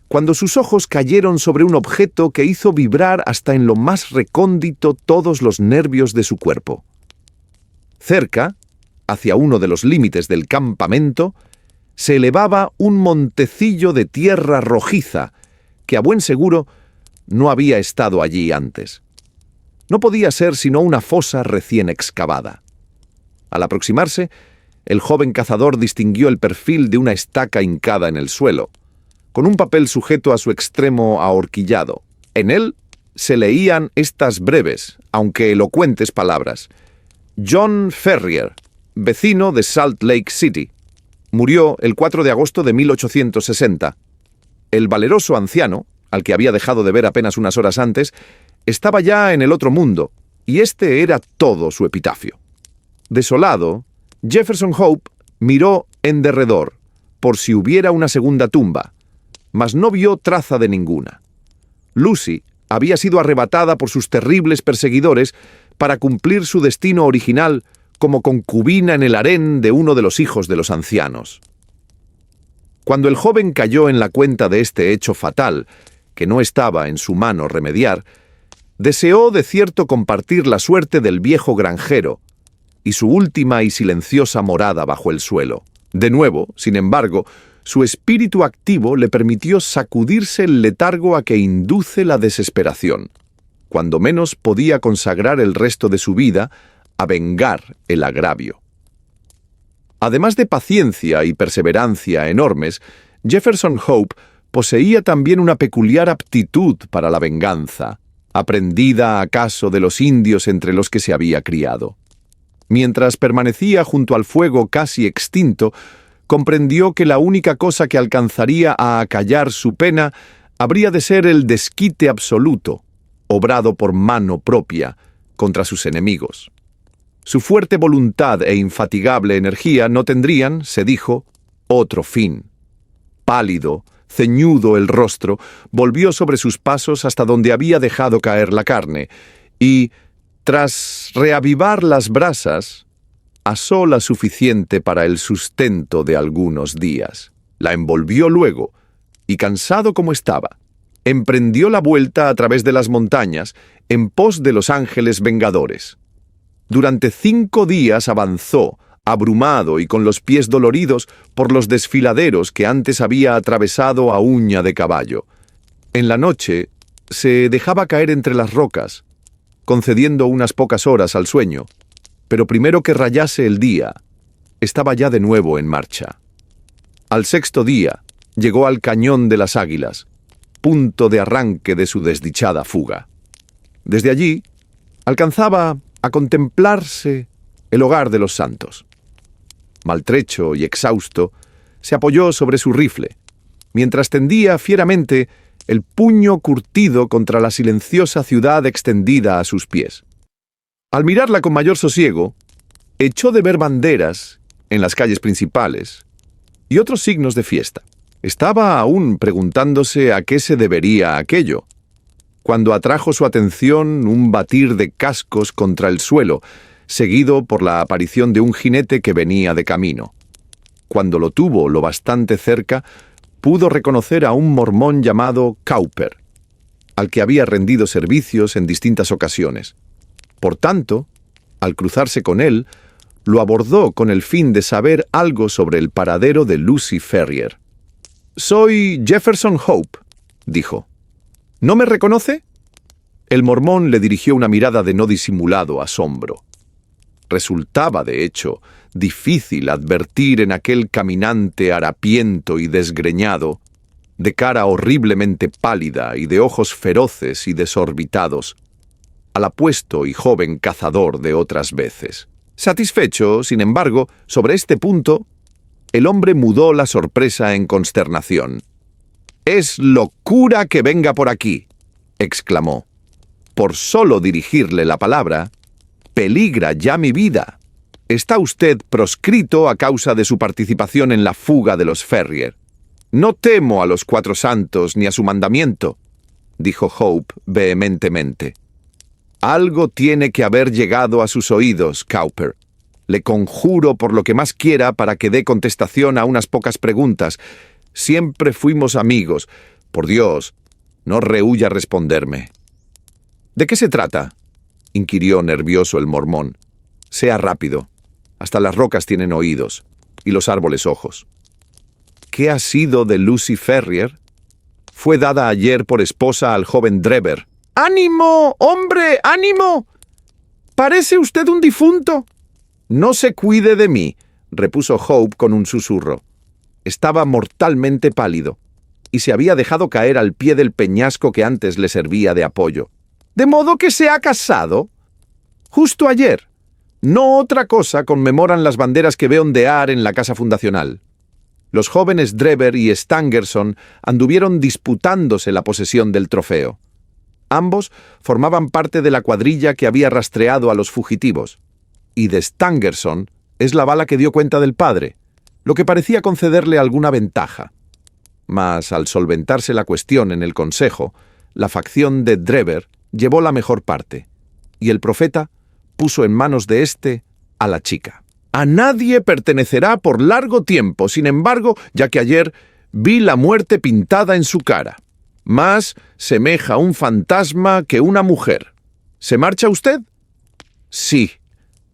cuando sus ojos cayeron sobre un objeto que hizo vibrar hasta en lo más recóndito todos los nervios de su cuerpo. Cerca, hacia uno de los límites del campamento, se elevaba un montecillo de tierra rojiza que a buen seguro no había estado allí antes. No podía ser sino una fosa recién excavada. Al aproximarse, el joven cazador distinguió el perfil de una estaca hincada en el suelo, con un papel sujeto a su extremo ahorquillado. En él se leían estas breves, aunque elocuentes palabras: John Ferrier, vecino de Salt Lake City. Murió el 4 de agosto de 1860. El valeroso anciano, al que había dejado de ver apenas unas horas antes, estaba ya en el otro mundo, y este era todo su epitafio. Desolado, Jefferson Hope miró en derredor, por si hubiera una segunda tumba, mas no vio traza de ninguna. Lucy había sido arrebatada por sus terribles perseguidores para cumplir su destino original como concubina en el harén de uno de los hijos de los ancianos. Cuando el joven cayó en la cuenta de este hecho fatal, que no estaba en su mano remediar, deseó de cierto compartir la suerte del viejo granjero y su última y silenciosa morada bajo el suelo. De nuevo, sin embargo, su espíritu activo le permitió sacudirse el letargo a que induce la desesperación. Cuando menos podía consagrar el resto de su vida a vengar el agravio. Además de paciencia y perseverancia enormes, Jefferson Hope poseía también una peculiar aptitud para la venganza, aprendida acaso de los indios entre los que se había criado. Mientras permanecía junto al fuego casi extinto, comprendió que la única cosa que alcanzaría a acallar su pena habría de ser el desquite absoluto, obrado por mano propia, contra sus enemigos. Su fuerte voluntad e infatigable energía no tendrían, se dijo, otro fin. Pálido, ceñudo el rostro, volvió sobre sus pasos hasta donde había dejado caer la carne, y, tras reavivar las brasas, asó la suficiente para el sustento de algunos días. La envolvió luego, y cansado como estaba, emprendió la vuelta a través de las montañas en pos de los ángeles vengadores. Durante 5 días avanzó, abrumado y con los pies doloridos por los desfiladeros que antes había atravesado a uña de caballo. En la noche se dejaba caer entre las rocas, concediendo unas pocas horas al sueño, pero primero que rayase el día, estaba ya de nuevo en marcha. Al 6º día llegó al Cañón de las Águilas, punto de arranque de su desdichada fuga. Desde allí alcanzaba a contemplarse el hogar de los santos. Maltrecho y exhausto, se apoyó sobre su rifle, mientras tendía fieramente el puño curtido contra la silenciosa ciudad extendida a sus pies. Al mirarla con mayor sosiego, echó de ver banderas en las calles principales y otros signos de fiesta. Estaba aún preguntándose a qué se debería aquello, cuando atrajo su atención un batir de cascos contra el suelo, seguido por la aparición de un jinete que venía de camino. Cuando lo tuvo lo bastante cerca, pudo reconocer a un mormón llamado Cowper, al que había rendido servicios en distintas ocasiones. Por tanto, al cruzarse con él, lo abordó con el fin de saber algo sobre el paradero de Lucy Ferrier. «Soy Jefferson Hope», dijo. «¿No me reconoce?» El mormón le dirigió una mirada de no disimulado asombro. Resultaba, de hecho, difícil advertir en aquel caminante harapiento y desgreñado, de cara horriblemente pálida y de ojos feroces y desorbitados, al apuesto y joven cazador de otras veces. Satisfecho, sin embargo, sobre este punto, el hombre mudó la sorpresa en consternación. «Es locura que venga por aquí», exclamó. «Por solo dirigirle la palabra, peligra ya mi vida. Está usted proscrito a causa de su participación en la fuga de los Ferrier. No temo a los 4 santos ni a su mandamiento», dijo Hope vehementemente. «Algo tiene que haber llegado a sus oídos, Cowper. Le conjuro por lo que más quiera para que dé contestación a unas pocas preguntas. Siempre fuimos amigos. Por Dios, no rehúya responderme». «¿De qué se trata?», inquirió nervioso el mormón. «Sea rápido. Hasta las rocas tienen oídos, y los árboles ojos». «¿Qué ha sido de Lucy Ferrier? Fue dada ayer por esposa al joven Drever». «¡Ánimo, hombre, ánimo! Parece usted un difunto». «No se cuide de mí», repuso Hope con un susurro. Estaba mortalmente pálido, y se había dejado caer al pie del peñasco que antes le servía de apoyo. «¿De modo que se ha casado?» «Justo ayer. No otra cosa conmemoran las banderas que veo ondear en la casa fundacional. Los jóvenes Drever y Stangerson anduvieron disputándose la posesión del trofeo. Ambos formaban parte de la cuadrilla que había rastreado a los fugitivos, y de Stangerson es la bala que dio cuenta del padre, lo que parecía concederle alguna ventaja. Mas al solventarse la cuestión en el consejo, la facción de Drever llevó la mejor parte, y el profeta puso en manos de éste a la chica. A nadie pertenecerá por largo tiempo, sin embargo, ya que ayer vi la muerte pintada en su cara. Más semeja un fantasma que una mujer. ¿Se marcha usted?» «Sí»,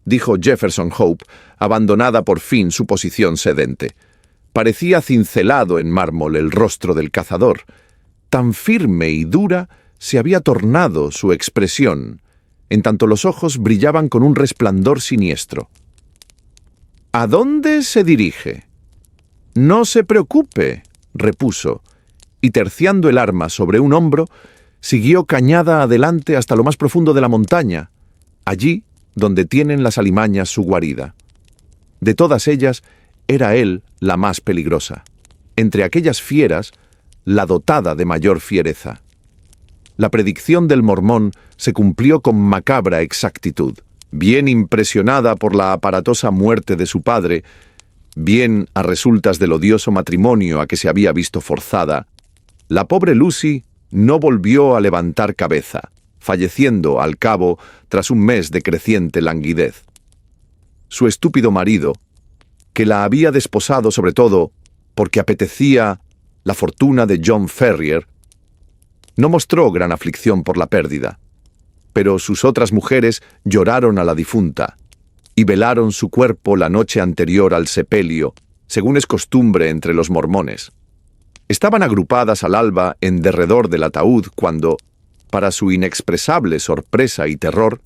dijo Jefferson Hope, abandonada por fin su posición sedente. Parecía cincelado en mármol el rostro del cazador. Tan firme y dura se había tornado su expresión, en tanto los ojos brillaban con un resplandor siniestro. ¿A dónde se dirige? No se preocupe, repuso, y terciando el arma sobre un hombro, siguió cañada adelante hasta lo más profundo de la montaña, allí donde tienen las alimañas su guarida. De todas ellas, era él la más peligrosa. Entre aquellas fieras, la dotada de mayor fiereza. La predicción del mormón se cumplió con macabra exactitud. Bien impresionada por la aparatosa muerte de su padre, bien a resultas del odioso matrimonio a que se había visto forzada, la pobre Lucy no volvió a levantar cabeza, falleciendo al cabo tras un mes de creciente languidez. Su estúpido marido, que la había desposado sobre todo porque apetecía la fortuna de John Ferrier, no mostró gran aflicción por la pérdida, pero sus otras mujeres lloraron a la difunta y velaron su cuerpo la noche anterior al sepelio, según es costumbre entre los mormones. Estaban agrupadas al alba en derredor del ataúd cuando, para su inexpresable sorpresa y terror,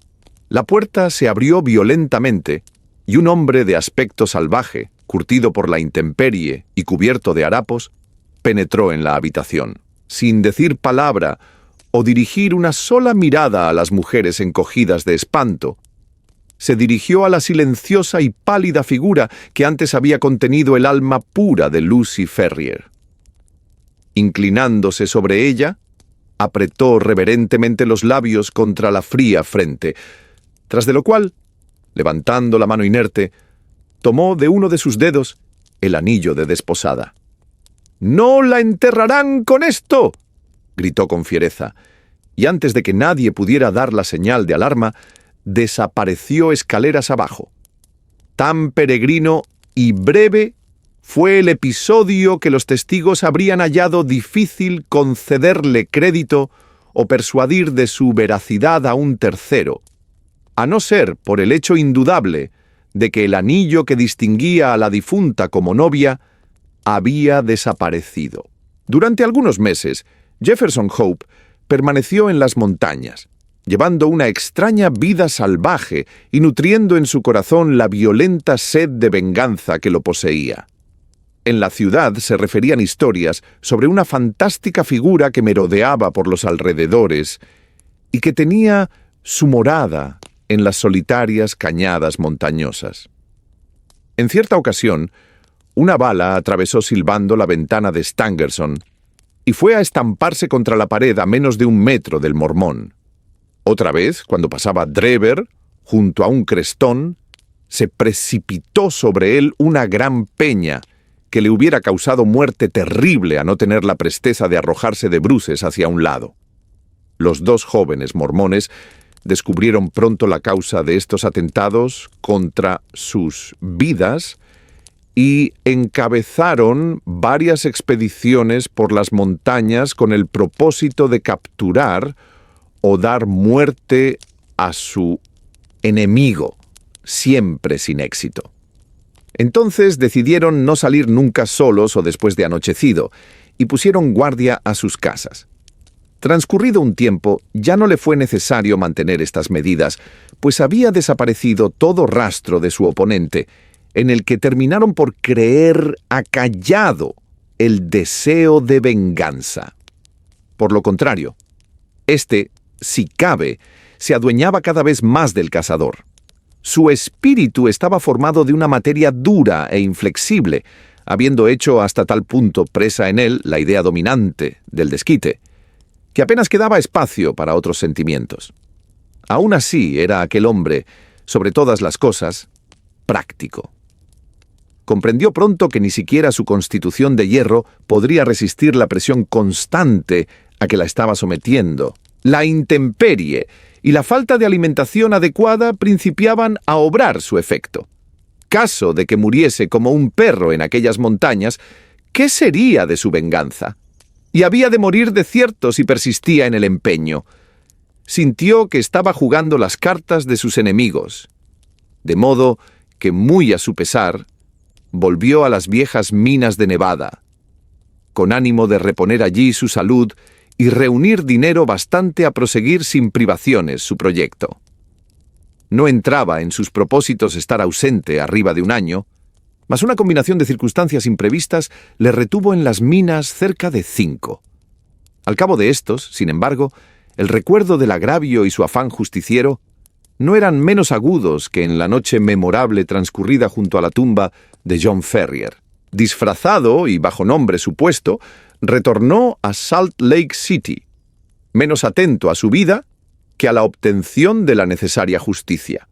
la puerta se abrió violentamente y un hombre de aspecto salvaje, curtido por la intemperie y cubierto de harapos, penetró en la habitación. Sin decir palabra o dirigir una sola mirada a las mujeres encogidas de espanto, se dirigió a la silenciosa y pálida figura que antes había contenido el alma pura de Lucy Ferrier. Inclinándose sobre ella, apretó reverentemente los labios contra la fría frente, tras de lo cual, levantando la mano inerte, tomó de uno de sus dedos el anillo de desposada. «¡No la enterrarán con esto!», gritó con fiereza, y antes de que nadie pudiera dar la señal de alarma, desapareció escaleras abajo. Tan peregrino y breve fue el episodio que los testigos habrían hallado difícil concederle crédito o persuadir de su veracidad a un tercero, a no ser por el hecho indudable de que el anillo que distinguía a la difunta como novia había desaparecido. Durante algunos meses, Jefferson Hope permaneció en las montañas, llevando una extraña vida salvaje y nutriendo en su corazón la violenta sed de venganza que lo poseía. En la ciudad se referían historias sobre una fantástica figura que merodeaba por los alrededores y que tenía su morada en las solitarias cañadas montañosas. En cierta ocasión, una bala atravesó silbando la ventana de Stangerson y fue a estamparse contra la pared a menos de 1 metro del mormón. Otra vez, cuando pasaba Drever, junto a un crestón, se precipitó sobre él una gran peña que le hubiera causado muerte terrible a no tener la presteza de arrojarse de bruces hacia un lado. Los 2 jóvenes mormones descubrieron pronto la causa de estos atentados contra sus vidas y encabezaron varias expediciones por las montañas con el propósito de capturar o dar muerte a su enemigo, siempre sin éxito. Entonces decidieron no salir nunca solos o después de anochecido, y pusieron guardia a sus casas. Transcurrido un tiempo, ya no le fue necesario mantener estas medidas, pues había desaparecido todo rastro de su oponente, en el que terminaron por creer acallado el deseo de venganza. Por lo contrario, éste, si cabe, se adueñaba cada vez más del cazador. Su espíritu estaba formado de una materia dura e inflexible, habiendo hecho hasta tal punto presa en él la idea dominante del desquite, que apenas quedaba espacio para otros sentimientos. Aún así era aquel hombre, sobre todas las cosas, práctico. Comprendió pronto que ni siquiera su constitución de hierro podría resistir la presión constante a que la estaba sometiendo. La intemperie y la falta de alimentación adecuada principiaban a obrar su efecto. Caso de que muriese como un perro en aquellas montañas, ¿qué sería de su venganza? Y había de morir de cierto si persistía en el empeño. Sintió que estaba jugando las cartas de sus enemigos, de modo que, muy a su pesar, volvió a las viejas minas de Nevada, con ánimo de reponer allí su salud y reunir dinero bastante a proseguir sin privaciones su proyecto. No entraba en sus propósitos estar ausente arriba de 1 año, mas una combinación de circunstancias imprevistas le retuvo en las minas cerca de 5. Al cabo de estos, sin embargo, el recuerdo del agravio y su afán justiciero no eran menos agudos que en la noche memorable transcurrida junto a la tumba de John Ferrier. Disfrazado y bajo nombre supuesto, retornó a Salt Lake City, menos atento a su vida que a la obtención de la necesaria justicia.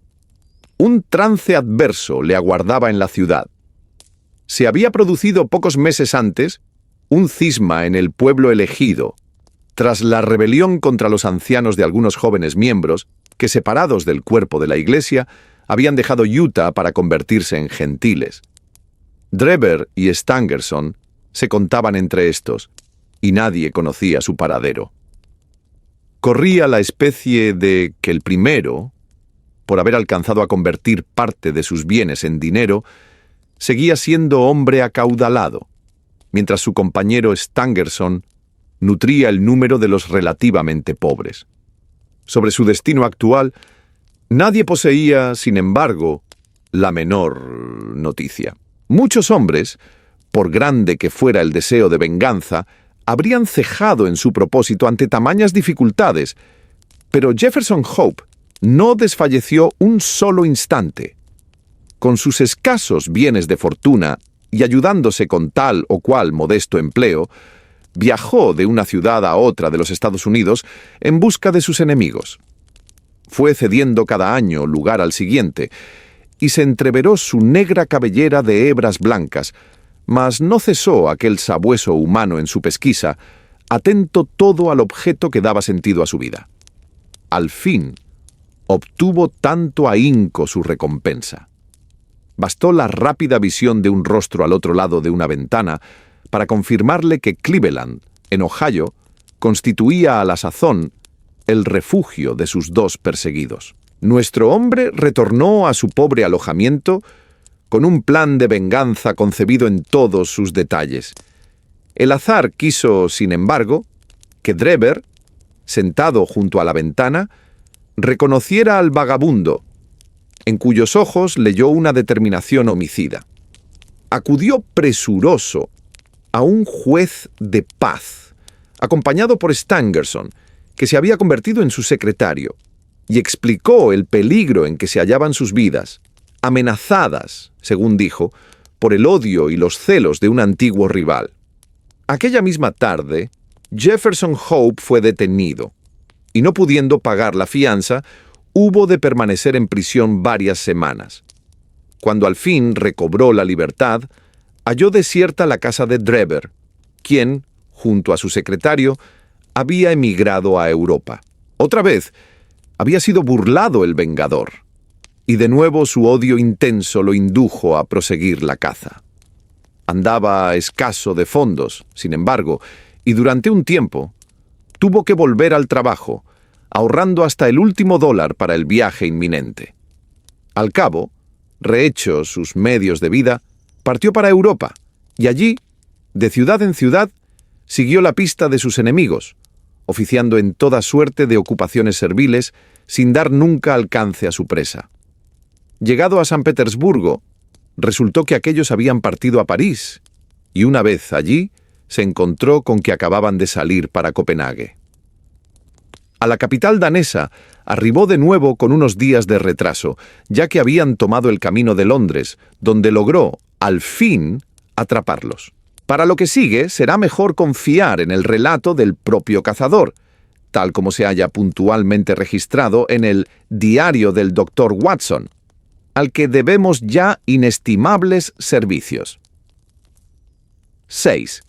Un trance adverso le aguardaba en la ciudad. Se había producido pocos meses antes un cisma en el pueblo elegido, tras la rebelión contra los ancianos de algunos jóvenes miembros que, separados del cuerpo de la Iglesia, habían dejado Utah para convertirse en gentiles. Drever y Stangerson se contaban entre estos, y nadie conocía su paradero. Corría la especie de que el primero, por haber alcanzado a convertir parte de sus bienes en dinero, seguía siendo hombre acaudalado, mientras su compañero Stangerson nutría el número de los relativamente pobres. Sobre su destino actual, nadie poseía, sin embargo, la menor noticia. Muchos hombres, por grande que fuera el deseo de venganza, habrían cejado en su propósito ante tamañas dificultades, pero Jefferson Hope no desfalleció un solo instante. Con sus escasos bienes de fortuna y ayudándose con tal o cual modesto empleo, viajó de una ciudad a otra de los Estados Unidos en busca de sus enemigos. Fue cediendo cada año lugar al siguiente, y se entreveró su negra cabellera de hebras blancas, mas no cesó aquel sabueso humano en su pesquisa, atento todo al objeto que daba sentido a su vida. Al fin, obtuvo tanto ahínco su recompensa. Bastó la rápida visión de un rostro al otro lado de una ventana para confirmarle que Cleveland, en Ohio, constituía a la sazón el refugio de sus dos perseguidos. Nuestro hombre retornó a su pobre alojamiento con un plan de venganza concebido en todos sus detalles. El azar quiso, sin embargo, que Drever, sentado junto a la ventana, reconociera al vagabundo, en cuyos ojos leyó una determinación homicida. Acudió presuroso a un juez de paz, acompañado por Stangerson, que se había convertido en su secretario, y explicó el peligro en que se hallaban sus vidas, amenazadas, según dijo, por el odio y los celos de un antiguo rival. Aquella misma tarde, Jefferson Hope fue detenido, y no pudiendo pagar la fianza, hubo de permanecer en prisión varias semanas. Cuando al fin recobró la libertad, halló desierta la casa de Drever, quien, junto a su secretario, había emigrado a Europa. Otra vez, había sido burlado el vengador, y de nuevo su odio intenso lo indujo a proseguir la caza. Andaba escaso de fondos, sin embargo, y durante un tiempo tuvo que volver al trabajo, ahorrando hasta el último dólar para el viaje inminente. Al cabo, rehechos sus medios de vida, partió para Europa, y allí, de ciudad en ciudad, siguió la pista de sus enemigos, oficiando en toda suerte de ocupaciones serviles, sin dar nunca alcance a su presa. Llegado a San Petersburgo, resultó que aquellos habían partido a París, y una vez allí, se encontró con que acababan de salir para Copenhague. A la capital danesa arribó de nuevo con unos días de retraso, ya que habían tomado el camino de Londres, donde logró, al fin, atraparlos. Para lo que sigue, será mejor confiar en el relato del propio cazador, tal como se halla puntualmente registrado en el Diario del Dr. Watson, al que debemos ya inestimables servicios. 6.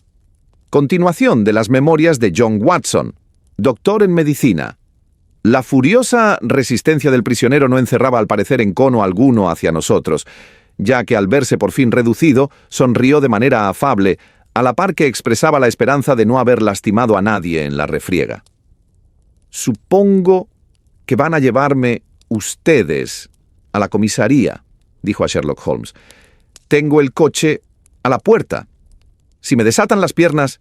Continuación de las memorias de John Watson, doctor en medicina. La furiosa resistencia del prisionero no encerraba al parecer encono alguno hacia nosotros, ya que al verse por fin reducido, sonrió de manera afable, a la par que expresaba la esperanza de no haber lastimado a nadie en la refriega. «Supongo que van a llevarme ustedes a la comisaría», dijo a Sherlock Holmes. «Tengo el coche a la puerta. Si me desatan las piernas,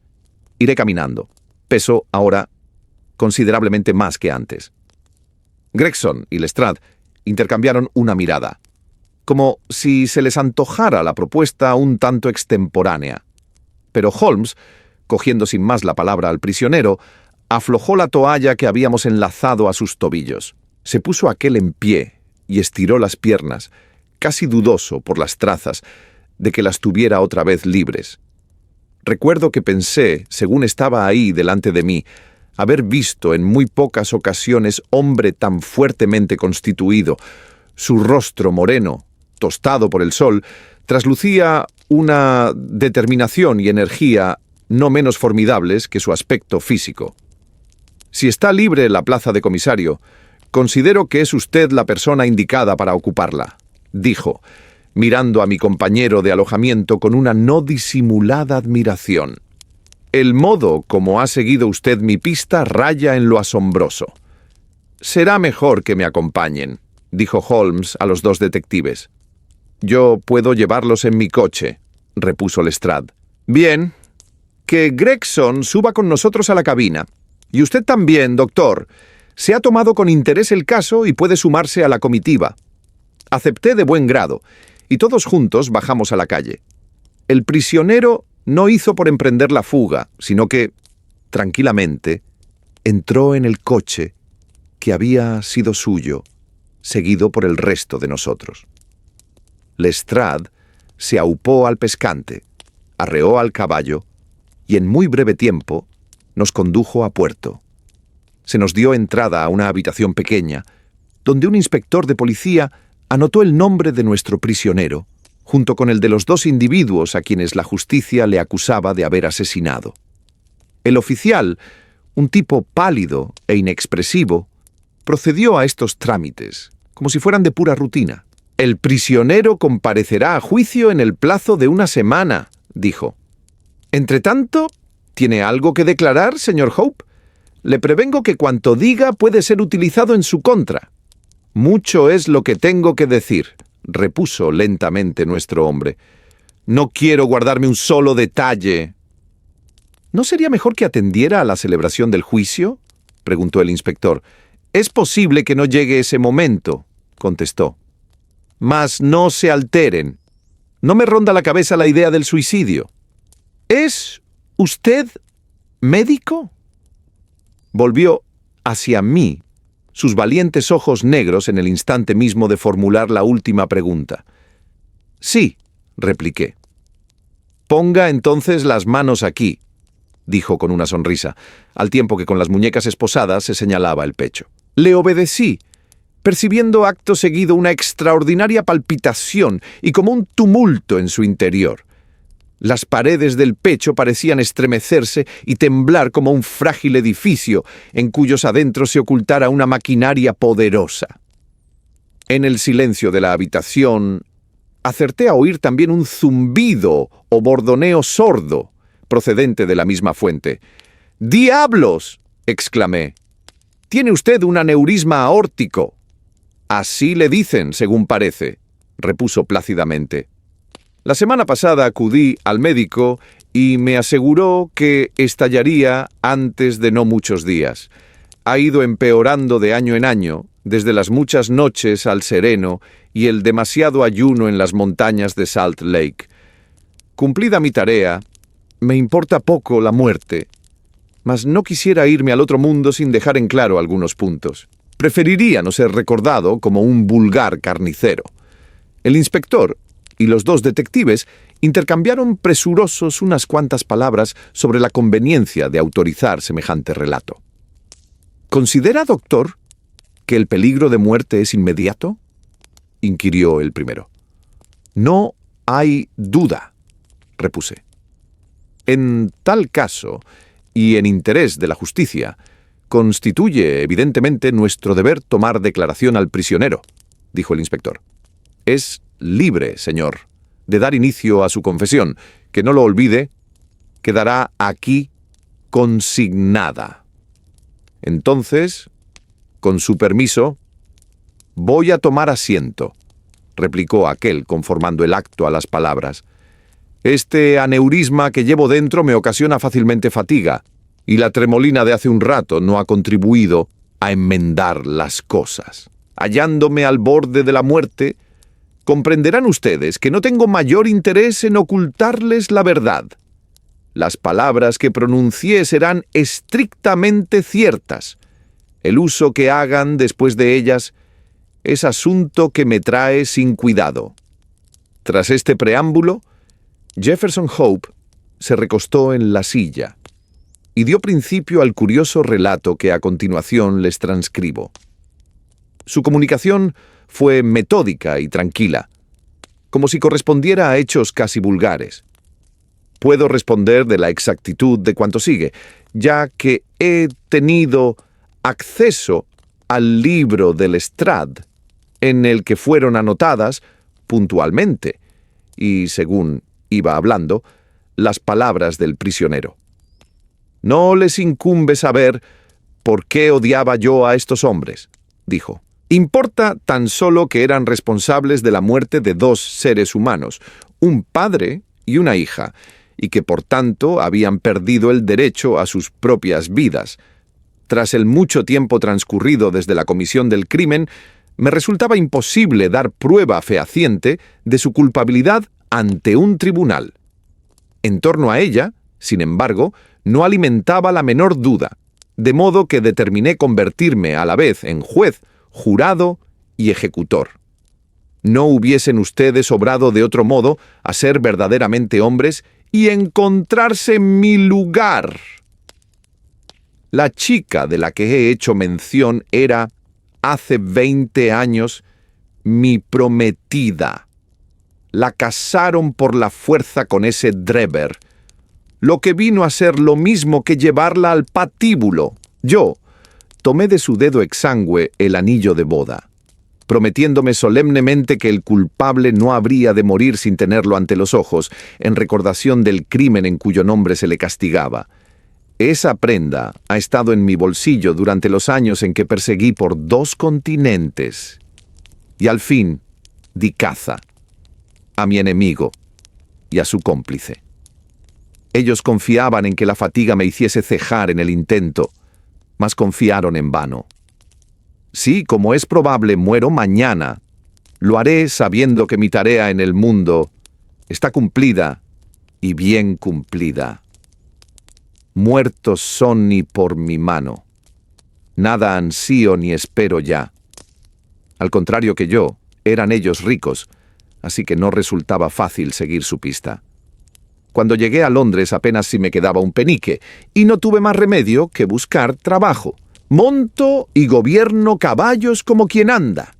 iré caminando. Peso ahora considerablemente más que antes». Gregson y Lestrade intercambiaron una mirada. como si se les antojara la propuesta un tanto extemporánea. Pero Holmes, cogiendo sin más la palabra al prisionero, aflojó la toalla que habíamos enlazado a sus tobillos. Se puso aquel en pie y estiró las piernas, casi dudoso por las trazas de que las tuviera otra vez libres. Recuerdo que pensé, según estaba ahí delante de mí, haber visto en muy pocas ocasiones hombre tan fuertemente constituido. Su rostro moreno, tostado por el sol, traslucía una determinación y energía no menos formidables que su aspecto físico. Si está libre la plaza de comisario, considero que es usted la persona indicada para ocuparla, dijo, mirando a mi compañero de alojamiento con una no disimulada admiración. El modo como ha seguido usted mi pista raya en lo asombroso. Será mejor que me acompañen, dijo Holmes a los dos detectives. Yo puedo llevarlos en mi coche, repuso Lestrade. Bien, que Gregson suba con nosotros a la cabina. Y usted también, doctor. Se ha tomado con interés el caso y puede sumarse a la comitiva. Acepté de buen grado, y todos juntos bajamos a la calle. El prisionero no hizo por emprender la fuga, sino que, tranquilamente, entró en el coche que había sido suyo, seguido por el resto de nosotros. Lestrade se aupó al pescante, arreó al caballo y en muy breve tiempo nos condujo a puerto. Se nos dio entrada a una habitación pequeña, donde un inspector de policía anotó el nombre de nuestro prisionero, junto con el de los dos individuos a quienes la justicia le acusaba de haber asesinado. El oficial, un tipo pálido e inexpresivo, procedió a estos trámites, como si fueran de pura rutina. «El prisionero comparecerá a juicio en el plazo de una semana», dijo. «Entretanto, ¿tiene algo que declarar, señor Hope? Le prevengo que cuanto diga puede ser utilizado en su contra». «Mucho es lo que tengo que decir», repuso lentamente nuestro hombre. «No quiero guardarme un solo detalle». «¿No sería mejor que atendiera a la celebración del juicio?», preguntó el inspector. «Es posible que no llegue ese momento», contestó. «Mas no se alteren. No me ronda la cabeza la idea del suicidio». «¿Es usted médico?». Volvió hacia mí sus valientes ojos negros en el instante mismo de formular la última pregunta. «Sí», repliqué. «Ponga entonces las manos aquí», dijo con una sonrisa, al tiempo que con las muñecas esposadas se señalaba el pecho. Le obedecí, percibiendo acto seguido una extraordinaria palpitación y como un tumulto en su interior. Las paredes del pecho parecían estremecerse y temblar como un frágil edificio en cuyos adentros se ocultara una maquinaria poderosa. En el silencio de la habitación, acerté a oír también un zumbido o bordoneo sordo, procedente de la misma fuente. «¡Diablos!», exclamé. «Tiene usted un aneurisma aórtico». «Así le dicen, según parece», repuso plácidamente. «La semana pasada acudí al médico y me aseguró que estallaría antes de no muchos días. Ha ido empeorando de año en año, desde las muchas noches al sereno y el demasiado ayuno en las montañas de Salt Lake. Cumplida mi tarea, me importa poco la muerte, mas no quisiera irme al otro mundo sin dejar en claro algunos puntos. Preferiría no ser recordado como un vulgar carnicero». El inspector y los dos detectives intercambiaron presurosos unas cuantas palabras sobre la conveniencia de autorizar semejante relato. «¿Considera, doctor, que el peligro de muerte es inmediato?», inquirió el primero. «No hay duda», repuse. «En tal caso, y en interés de la justicia, constituye evidentemente nuestro deber tomar declaración al prisionero», dijo el inspector. «Es libre, señor, de dar inicio a su confesión, que no lo olvide, quedará aquí consignada. Entonces, con su permiso, voy a tomar asiento», replicó aquel, conformando el acto a las palabras. «Este aneurisma que llevo dentro me ocasiona fácilmente fatiga, y la tremolina de hace un rato no ha contribuido a enmendar las cosas. Hallándome al borde de la muerte, Comprenderán ustedes que no tengo mayor interés en ocultarles la verdad. Las palabras que pronuncié serán estrictamente ciertas. El uso que hagan después de ellas es asunto que me trae sin cuidado. Tras este preámbulo, Jefferson Hope se recostó en la silla y dio principio al curioso relato que a continuación les transcribo. Su comunicación fue metódica y tranquila, como si correspondiera a hechos casi vulgares. Puedo responder de la exactitud de cuanto sigue, ya que he tenido acceso al libro de Lestrade, en el que fueron anotadas, puntualmente, y según iba hablando, las palabras del prisionero. «No les incumbe saber por qué odiaba yo a estos hombres», dijo. «Importa tan solo que eran responsables de la muerte de dos seres humanos, un padre y una hija, y que por tanto habían perdido el derecho a sus propias vidas. Tras el mucho tiempo transcurrido desde la comisión del crimen, me resultaba imposible dar prueba fehaciente de su culpabilidad ante un tribunal. En torno a ella, sin embargo, no alimentaba la menor duda, de modo que determiné convertirme a la vez en juez, jurado y ejecutor. No hubiesen ustedes obrado de otro modo a ser verdaderamente hombres y encontrarse en mi lugar. La chica de la que he hecho mención era, hace 20 años, mi prometida. La casaron por la fuerza con ese Drever, lo que vino a ser lo mismo que llevarla al patíbulo. Yo tomé de su dedo exangüe el anillo de boda, prometiéndome solemnemente que el culpable no habría de morir sin tenerlo ante los ojos, en recordación del crimen en cuyo nombre se le castigaba. Esa prenda ha estado en mi bolsillo durante los años en que perseguí por 2 continentes. Y al fin di caza a mi enemigo y a su cómplice. Ellos confiaban en que la fatiga me hiciese cejar en el intento, mas confiaron en vano. Si, como es probable, muero mañana, lo haré sabiendo que mi tarea en el mundo está cumplida y bien cumplida. Muertos son y por mi mano. Nada ansío ni espero ya. Al contrario que yo, eran ellos ricos, así que no resultaba fácil seguir su pista. Cuando llegué a Londres apenas si me quedaba un penique, y no tuve más remedio que buscar trabajo. Monto y gobierno caballos como quien anda.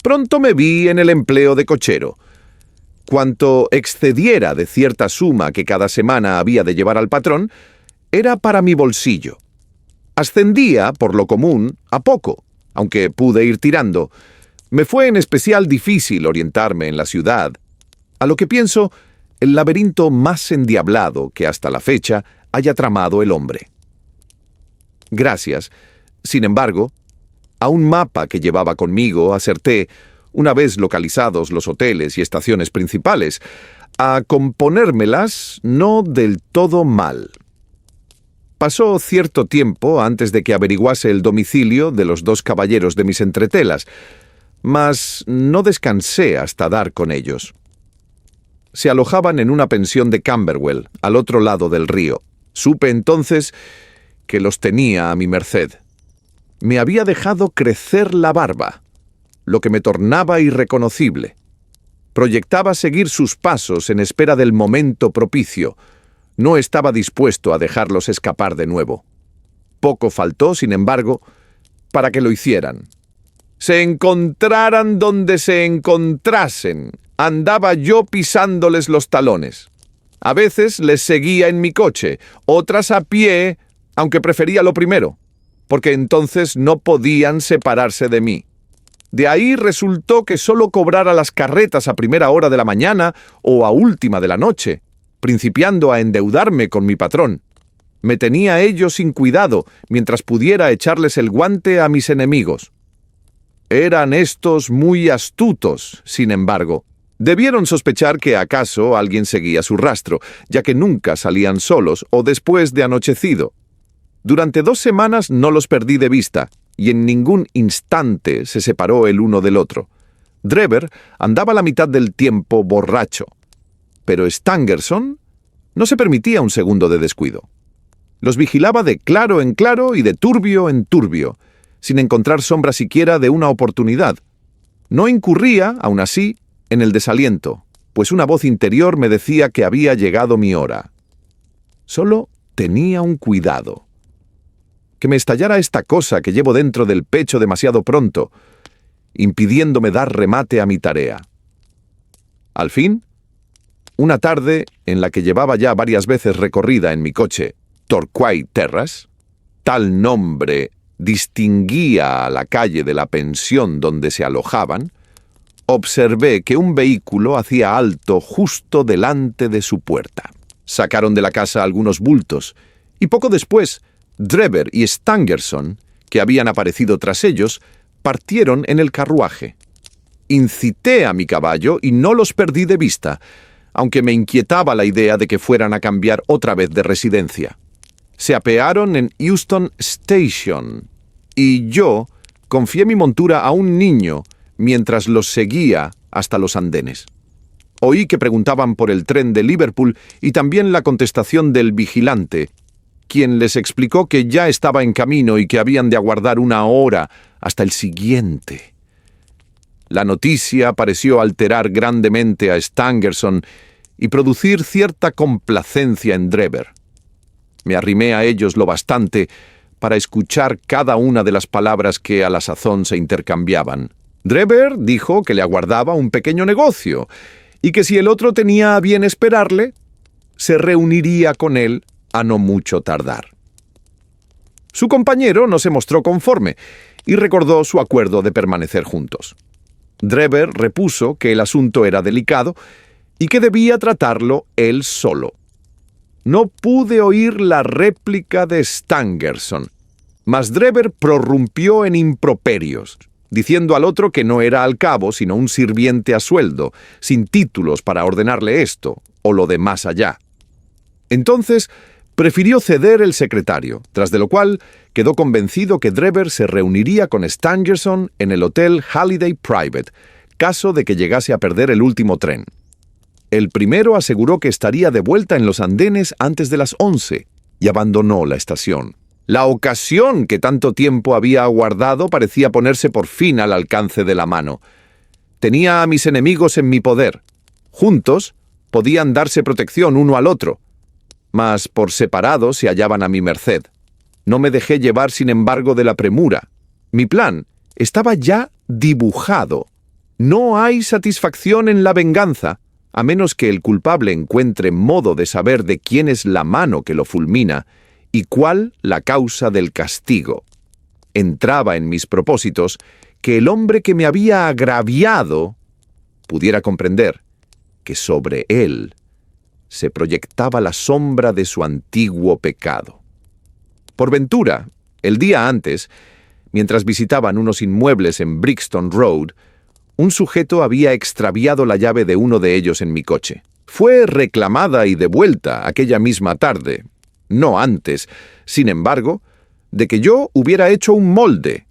Pronto me vi en el empleo de cochero. Cuanto excediera de cierta suma que cada semana había de llevar al patrón, era para mi bolsillo. Ascendía, por lo común, a poco, aunque pude ir tirando. Me fue en especial difícil orientarme en la ciudad, a lo que pienso el laberinto más endiablado que hasta la fecha haya tramado el hombre. Gracias, sin embargo, a un mapa que llevaba conmigo acerté, una vez localizados los hoteles y estaciones principales, a componérmelas no del todo mal. Pasó cierto tiempo antes de que averiguase el domicilio de los 2 caballeros de mis entretelas, mas no descansé hasta dar con ellos. Se alojaban en una pensión de Camberwell, al otro lado del río. Supe entonces que los tenía a mi merced. Me había dejado crecer la barba, lo que me tornaba irreconocible. Proyectaba seguir sus pasos en espera del momento propicio. No estaba dispuesto a dejarlos escapar de nuevo. Poco faltó, sin embargo, para que lo hicieran. Se encontraran donde se encontrasen, andaba yo pisándoles los talones. A veces les seguía en mi coche, otras a pie, aunque prefería lo primero, porque entonces no podían separarse de mí. De ahí resultó que solo cobrara las carretas a primera hora de la mañana o a última de la noche, principiando a endeudarme con mi patrón. Me tenía a ellos sin cuidado, mientras pudiera echarles el guante a mis enemigos. Eran estos muy astutos, sin embargo. Debieron sospechar que acaso alguien seguía su rastro, ya que nunca salían solos o después de anochecido. Durante 2 semanas no los perdí de vista, y en ningún instante se separó el uno del otro. Drever andaba la mitad del tiempo borracho, pero Stangerson no se permitía un segundo de descuido. Los vigilaba de claro en claro y de turbio en turbio, sin encontrar sombra siquiera de una oportunidad. No incurría, aún así, en el desaliento, pues una voz interior me decía que había llegado mi hora. Solo tenía un cuidado: que me estallara esta cosa que llevo dentro del pecho demasiado pronto, impidiéndome dar remate a mi tarea. Al fin, una tarde en la que llevaba ya varias veces recorrida en mi coche Torquay Terrace, tal nombre distinguía a la calle de la pensión donde se alojaban, observé que un vehículo hacía alto justo delante de su puerta. Sacaron de la casa algunos bultos, y poco después, Drever y Stangerson, que habían aparecido tras ellos, partieron en el carruaje. Incité a mi caballo y no los perdí de vista, aunque me inquietaba la idea de que fueran a cambiar otra vez de residencia. Se apearon en Euston Station, y yo confié mi montura a un niño mientras los seguía hasta los andenes. Oí que preguntaban por el tren de Liverpool y también la contestación del vigilante, quien les explicó que ya estaba en camino y que habían de aguardar una hora hasta el siguiente. La noticia pareció alterar grandemente a Stangerson y producir cierta complacencia en Drever. Me arrimé a ellos lo bastante para escuchar cada una de las palabras que a la sazón se intercambiaban. Drever dijo que le aguardaba un pequeño negocio y que si el otro tenía a bien esperarle, se reuniría con él a no mucho tardar. Su compañero no se mostró conforme y recordó su acuerdo de permanecer juntos. Drever repuso que el asunto era delicado y que debía tratarlo él solo. No pude oír la réplica de Stangerson, mas Drever prorrumpió en improperios, diciendo al otro que no era al cabo sino un sirviente a sueldo, sin títulos para ordenarle esto o lo de más allá. Entonces prefirió ceder el secretario, tras de lo cual quedó convencido que Drever se reuniría con Stangerson en el Hotel Halliday Private, caso de que llegase a perder el último tren. El primero aseguró que estaría de vuelta en los andenes antes de las 11 y abandonó la estación. La ocasión que tanto tiempo había aguardado parecía ponerse por fin al alcance de la mano. Tenía a mis enemigos en mi poder. Juntos podían darse protección uno al otro, mas por separado se hallaban a mi merced. No me dejé llevar, sin embargo, de la premura. Mi plan estaba ya dibujado. No hay satisfacción en la venganza, a menos que el culpable encuentre modo de saber de quién es la mano que lo fulmina y cuál la causa del castigo. Entraba en mis propósitos que el hombre que me había agraviado pudiera comprender que sobre él se proyectaba la sombra de su antiguo pecado. Por ventura, el día antes, mientras visitaban unos inmuebles en Brixton Road, un sujeto había extraviado la llave de uno de ellos en mi coche. Fue reclamada y devuelta aquella misma tarde, no antes, sin embargo, de que yo hubiera hecho un molde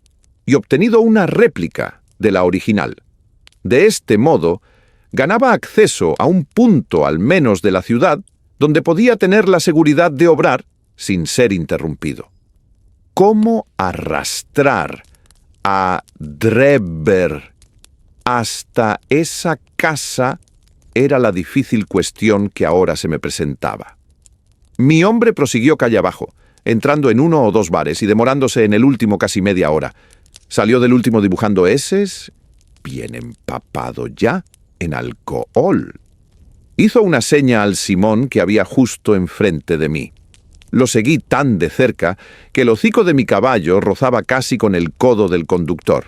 y obtenido una réplica de la original. De este modo, ganaba acceso a un punto al menos de la ciudad donde podía tener la seguridad de obrar sin ser interrumpido. ¿Cómo arrastrar a Drever hasta esa casa era la difícil cuestión que ahora se me presentaba? Mi hombre prosiguió calle abajo, entrando en uno o dos bares y demorándose en el último casi media hora. Salió del último dibujando eses, bien empapado ya en alcohol. Hizo una seña al Simón que había justo enfrente de mí. Lo seguí tan de cerca que el hocico de mi caballo rozaba casi con el codo del conductor.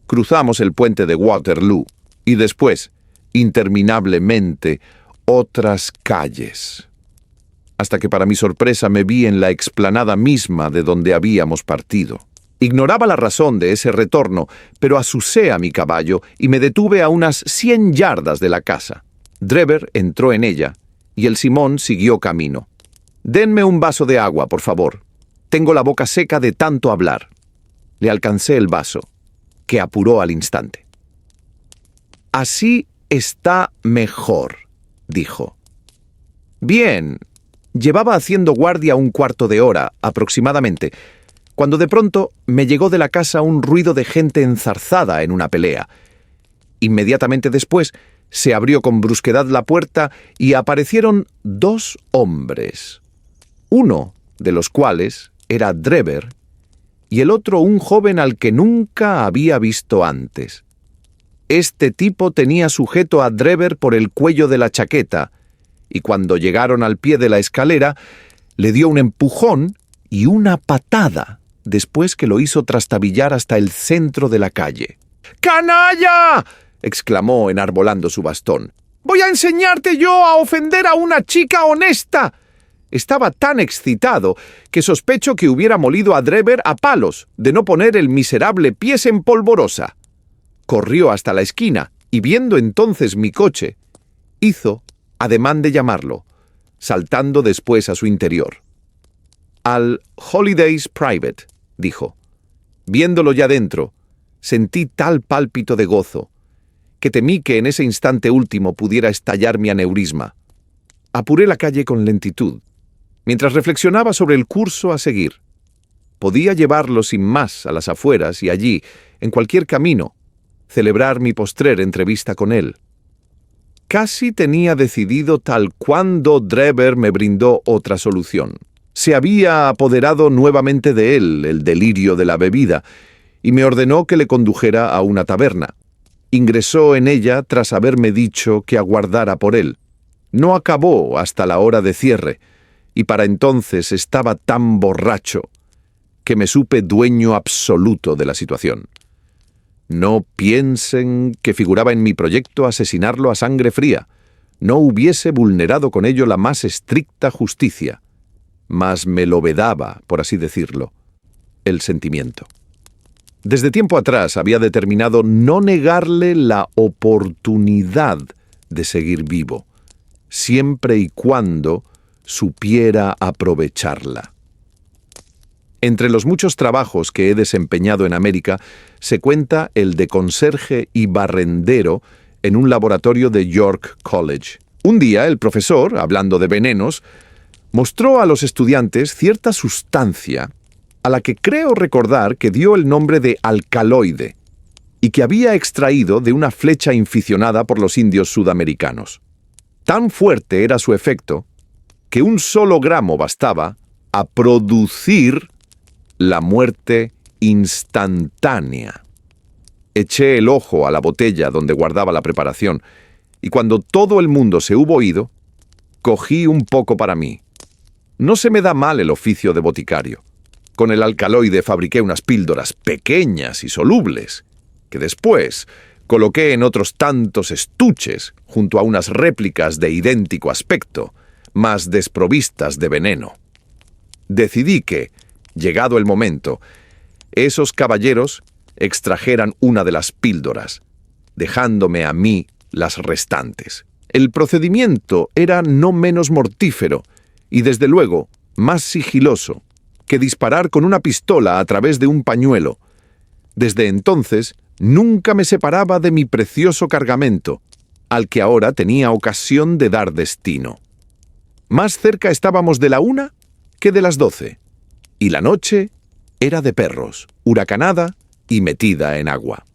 Cruzamos el puente de Waterloo y después, interminablemente, otras calles, hasta que para mi sorpresa me vi en la explanada misma de donde habíamos partido. Ignoraba la razón de ese retorno, pero asusé a mi caballo y me detuve a unas 100 yardas de la casa. Drever entró en ella y el Simón siguió camino. «Denme un vaso de agua, por favor. Tengo la boca seca de tanto hablar». Le alcancé el vaso, que apuró al instante. Así está mejor, dijo. Bien, llevaba haciendo guardia un cuarto de hora, aproximadamente, cuando de pronto me llegó de la casa un ruido de gente enzarzada en una pelea. Inmediatamente después se abrió con brusquedad la puerta y aparecieron 2 hombres, uno de los cuales era Drever y el otro un joven al que nunca había visto antes. Este tipo tenía sujeto a Drever por el cuello de la chaqueta, y cuando llegaron al pie de la escalera, le dio un empujón y una patada, después que lo hizo trastabillar hasta el centro de la calle. ¡Canalla!, exclamó enarbolando su bastón. ¡Voy a enseñarte yo a ofender a una chica honesta! Estaba tan excitado que sospecho que hubiera molido a Drever a palos de no poner el miserable pies en polvorosa. Corrió hasta la esquina y, viendo entonces mi coche, hizo ademán de llamarlo, saltando después a su interior. «Al Holidays Private», dijo. Viéndolo ya dentro, sentí tal pálpito de gozo que temí que en ese instante último pudiera estallar mi aneurisma. Apuré la calle con lentitud, mientras reflexionaba sobre el curso a seguir. Podía llevarlo sin más a las afueras y allí, en cualquier camino, celebrar mi postrer entrevista con él. Casi tenía decidido tal cuando Drever me brindó otra solución. Se había apoderado nuevamente de él el delirio de la bebida y me ordenó que le condujera a una taberna. Ingresó en ella tras haberme dicho que aguardara por él. No acabó hasta la hora de cierre y para entonces estaba tan borracho que me supe dueño absoluto de la situación. No piensen que figuraba en mi proyecto asesinarlo a sangre fría. No hubiese vulnerado con ello la más estricta justicia, mas me lo vedaba, por así decirlo, el sentimiento. Desde tiempo atrás había determinado no negarle la oportunidad de seguir vivo, siempre y cuando supiera aprovecharla. Entre los muchos trabajos que he desempeñado en América se cuenta el de conserje y barrendero en un laboratorio de York College. Un día el profesor, hablando de venenos, mostró a los estudiantes cierta sustancia a la que creo recordar que dio el nombre de alcaloide y que había extraído de una flecha inficionada por los indios sudamericanos. Tan fuerte era su efecto que un solo gramo bastaba a producir la muerte instantánea. Eché el ojo a la botella donde guardaba la preparación, y cuando todo el mundo se hubo ido, cogí un poco para mí. No se me da mal el oficio de boticario. Con el alcaloide fabriqué unas píldoras pequeñas y solubles, que después coloqué en otros tantos estuches junto a unas réplicas de idéntico aspecto, mas desprovistas de veneno. Decidí que, llegado el momento, esos caballeros extrajeran una de las píldoras, dejándome a mí las restantes. El procedimiento era no menos mortífero y, desde luego, más sigiloso que disparar con una pistola a través de un pañuelo. Desde entonces, nunca me separaba de mi precioso cargamento, al que ahora tenía ocasión de dar destino. Más cerca estábamos de la 1 que de las 12. Y la noche era de perros, huracanada y metida en agua.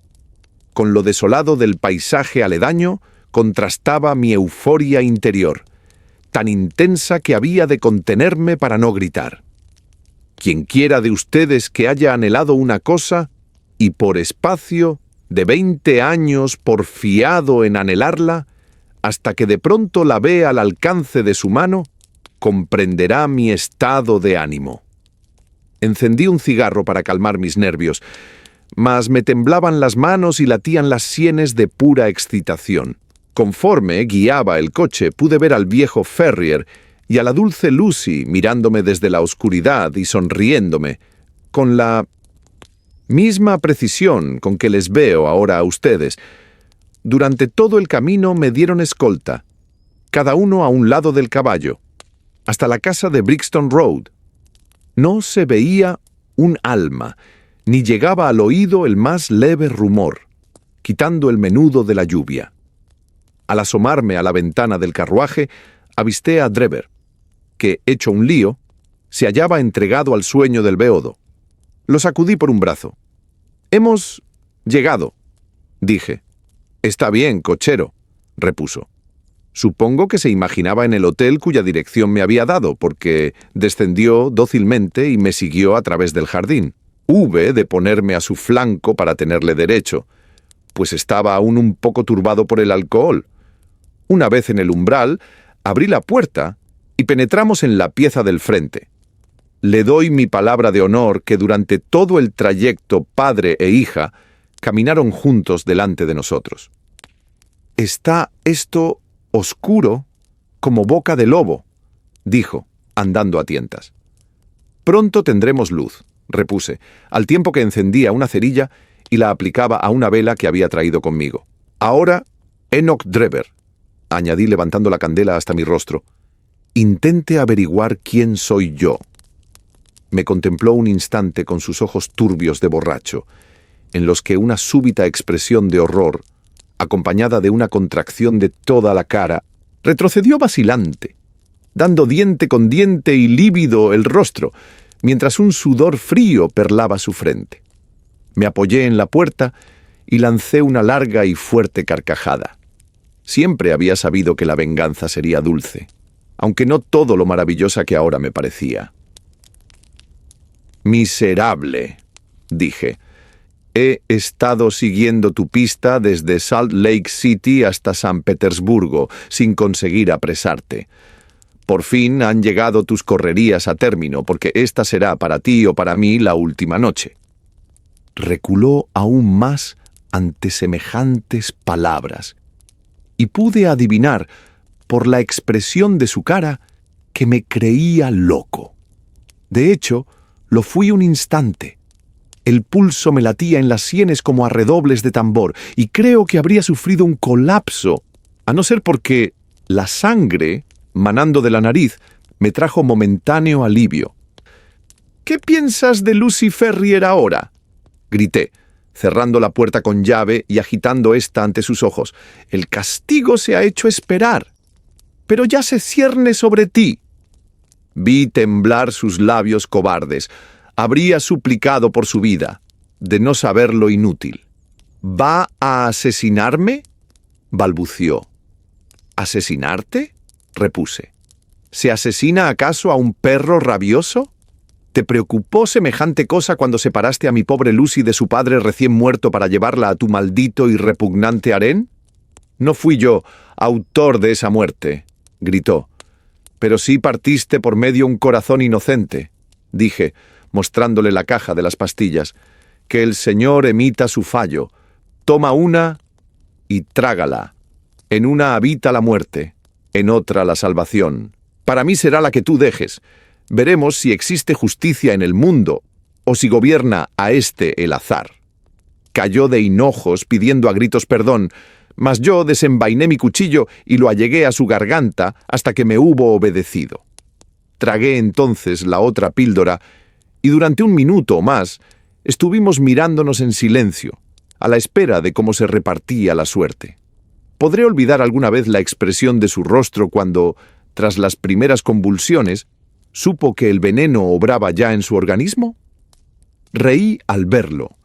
Con lo desolado del paisaje aledaño contrastaba mi euforia interior, tan intensa que había de contenerme para no gritar. Quienquiera de ustedes que haya anhelado una cosa y por espacio de 20 años porfiado en anhelarla, hasta que de pronto la vea al alcance de su mano, comprenderá mi estado de ánimo. Encendí un cigarro para calmar mis nervios, mas me temblaban las manos y latían las sienes de pura excitación. Conforme guiaba el coche, pude ver al viejo Ferrier y a la dulce Lucy mirándome desde la oscuridad y sonriéndome, con la misma precisión con que les veo ahora a ustedes. Durante todo el camino me dieron escolta, cada uno a un lado del caballo, hasta la casa de Brixton Road. No se veía un alma, ni llegaba al oído el más leve rumor. quitando el menudo de la lluvia. Al asomarme a la ventana del carruaje, avisté a Drever, que, hecho un lío, se hallaba entregado al sueño del beodo. Lo sacudí por un brazo. «Hemos llegado», dije. «Está bien, cochero», repuso. Supongo que se imaginaba en el hotel cuya dirección me había dado, porque descendió dócilmente y me siguió a través del jardín. Hube de ponerme a su flanco para tenerle derecho, pues estaba aún un poco turbado por el alcohol. Una vez en el umbral, abrí la puerta y penetramos en la pieza del frente. Le doy mi palabra de honor que durante todo el trayecto padre e hija caminaron juntos delante de nosotros. «Está esto oscuro como boca de lobo», dijo, andando a tientas. «Pronto tendremos luz», repuse, al tiempo que encendía una cerilla y la aplicaba a una vela que había traído conmigo. «Ahora, Enoch Drever», añadí levantando la candela hasta mi rostro, «intente averiguar quién soy yo». Me contempló un instante con sus ojos turbios de borracho, en los que una súbita expresión de horror, acompañada de una contracción de toda la cara, retrocedió vacilante, dando diente con diente y lívido el rostro, mientras un sudor frío perlaba su frente. Me apoyé en la puerta y lancé una larga y fuerte carcajada. Siempre había sabido que la venganza sería dulce, aunque no todo lo maravillosa que ahora me parecía. «Miserable», dije. «He estado siguiendo tu pista desde Salt Lake City hasta San Petersburgo, sin conseguir apresarte. Por fin han llegado tus correrías a término, porque esta será para ti o para mí la última noche». Reculó aún más ante semejantes palabras, y pude adivinar, por la expresión de su cara, que me creía loco. De hecho, lo fui un instante. El pulso me latía en las sienes como a redobles de tambor, y creo que habría sufrido un colapso, a no ser porque la sangre, manando de la nariz, me trajo momentáneo alivio. «¿Qué piensas de Lucy Ferrier ahora?», grité, cerrando la puerta con llave y agitando ésta ante sus ojos. «El castigo se ha hecho esperar, pero ya se cierne sobre ti». Vi temblar sus labios cobardes. Habría suplicado por su vida, de no saber lo inútil. «¿Va a asesinarme?», balbució. «¿Asesinarte?», repuse. ¿Se asesina acaso a un perro rabioso? ¿Te preocupó semejante cosa cuando separaste a mi pobre Lucy de su padre recién muerto para llevarla a tu maldito y repugnante harén? No fui yo autor de esa muerte», gritó. «Pero sí partiste por medio un corazón inocente», dije, mostrándole la caja de las pastillas. «Que el Señor emita su fallo. Toma una y trágala. En una habita la muerte, en otra la salvación. Para mí será la que tú dejes. Veremos si existe justicia en el mundo o si gobierna a éste el azar». Cayó de hinojos pidiendo a gritos perdón, mas yo desenvainé mi cuchillo y lo allegué a su garganta hasta que me hubo obedecido. Tragué entonces la otra píldora y durante un minuto o más estuvimos mirándonos en silencio, a la espera de cómo se repartía la suerte. ¿Podré olvidar alguna vez la expresión de su rostro cuando, tras las primeras convulsiones, supo que el veneno obraba ya en su organismo? Reí al verlo,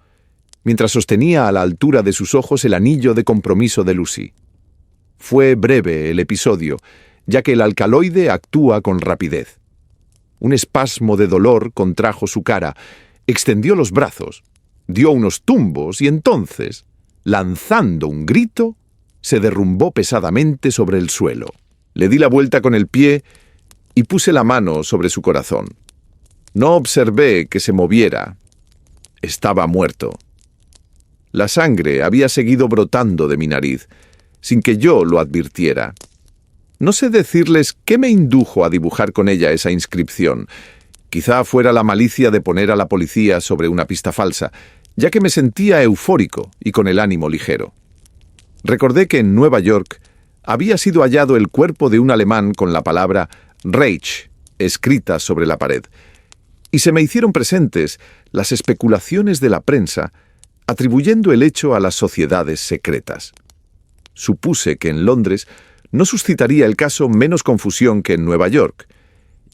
mientras sostenía a la altura de sus ojos el anillo de compromiso de Lucy. Fue breve el episodio, ya que el alcaloide actúa con rapidez. Un espasmo de dolor contrajo su cara, extendió los brazos, dio unos tumbos y entonces, lanzando un grito, se derrumbó pesadamente sobre el suelo. Le di la vuelta con el pie y puse la mano sobre su corazón. No observé que se moviera. Estaba muerto. La sangre había seguido brotando de mi nariz, sin que yo lo advirtiera. No sé decirles qué me indujo a dibujar con ella esa inscripción. Quizá fuera la malicia de poner a la policía sobre una pista falsa, ya que me sentía eufórico y con el ánimo ligero. Recordé que en Nueva York había sido hallado el cuerpo de un alemán con la palabra Reich escrita sobre la pared, y se me hicieron presentes las especulaciones de la prensa atribuyendo el hecho a las sociedades secretas. Supuse que en Londres no suscitaría el caso menos confusión que en Nueva York,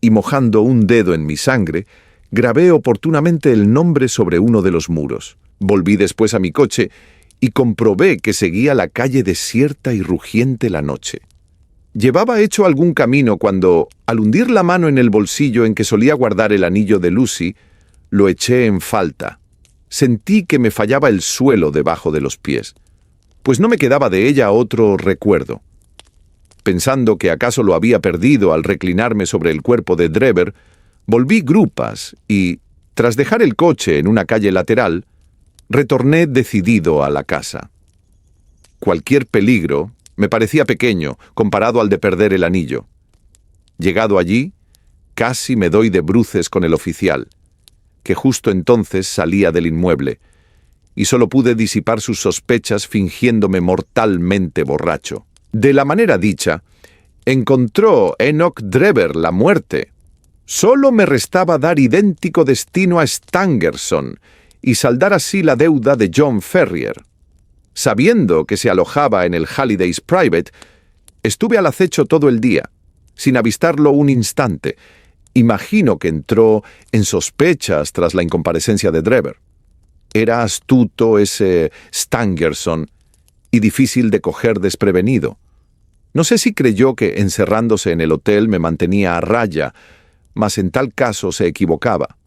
y mojando un dedo en mi sangre, grabé oportunamente el nombre sobre uno de los muros. Volví después a mi coche y comprobé que seguía la calle desierta y rugiente la noche. Llevaba hecho algún camino cuando, al hundir la mano en el bolsillo en que solía guardar el anillo de Lucy, lo eché en falta. Sentí que me fallaba el suelo debajo de los pies, pues no me quedaba de ella otro recuerdo. Pensando que acaso lo había perdido al reclinarme sobre el cuerpo de Drever, volví grupas y, tras dejar el coche en una calle lateral, retorné decidido a la casa. Cualquier peligro me parecía pequeño comparado al de perder el anillo. Llegado allí, casi me doy de bruces con el oficial, que justo entonces salía del inmueble, y solo pude disipar sus sospechas fingiéndome mortalmente borracho. De la manera dicha, encontró Enoch Drever la muerte. Solo me restaba dar idéntico destino a Stangerson y saldar así la deuda de John Ferrier. Sabiendo que se alojaba en el Halliday's Private, estuve al acecho todo el día, sin avistarlo un instante. Imagino que entró en sospechas tras la incomparecencia de Drever. Era astuto ese Stangerson y difícil de coger desprevenido. No sé si creyó que encerrándose en el hotel me mantenía a raya, mas en tal caso se equivocaba.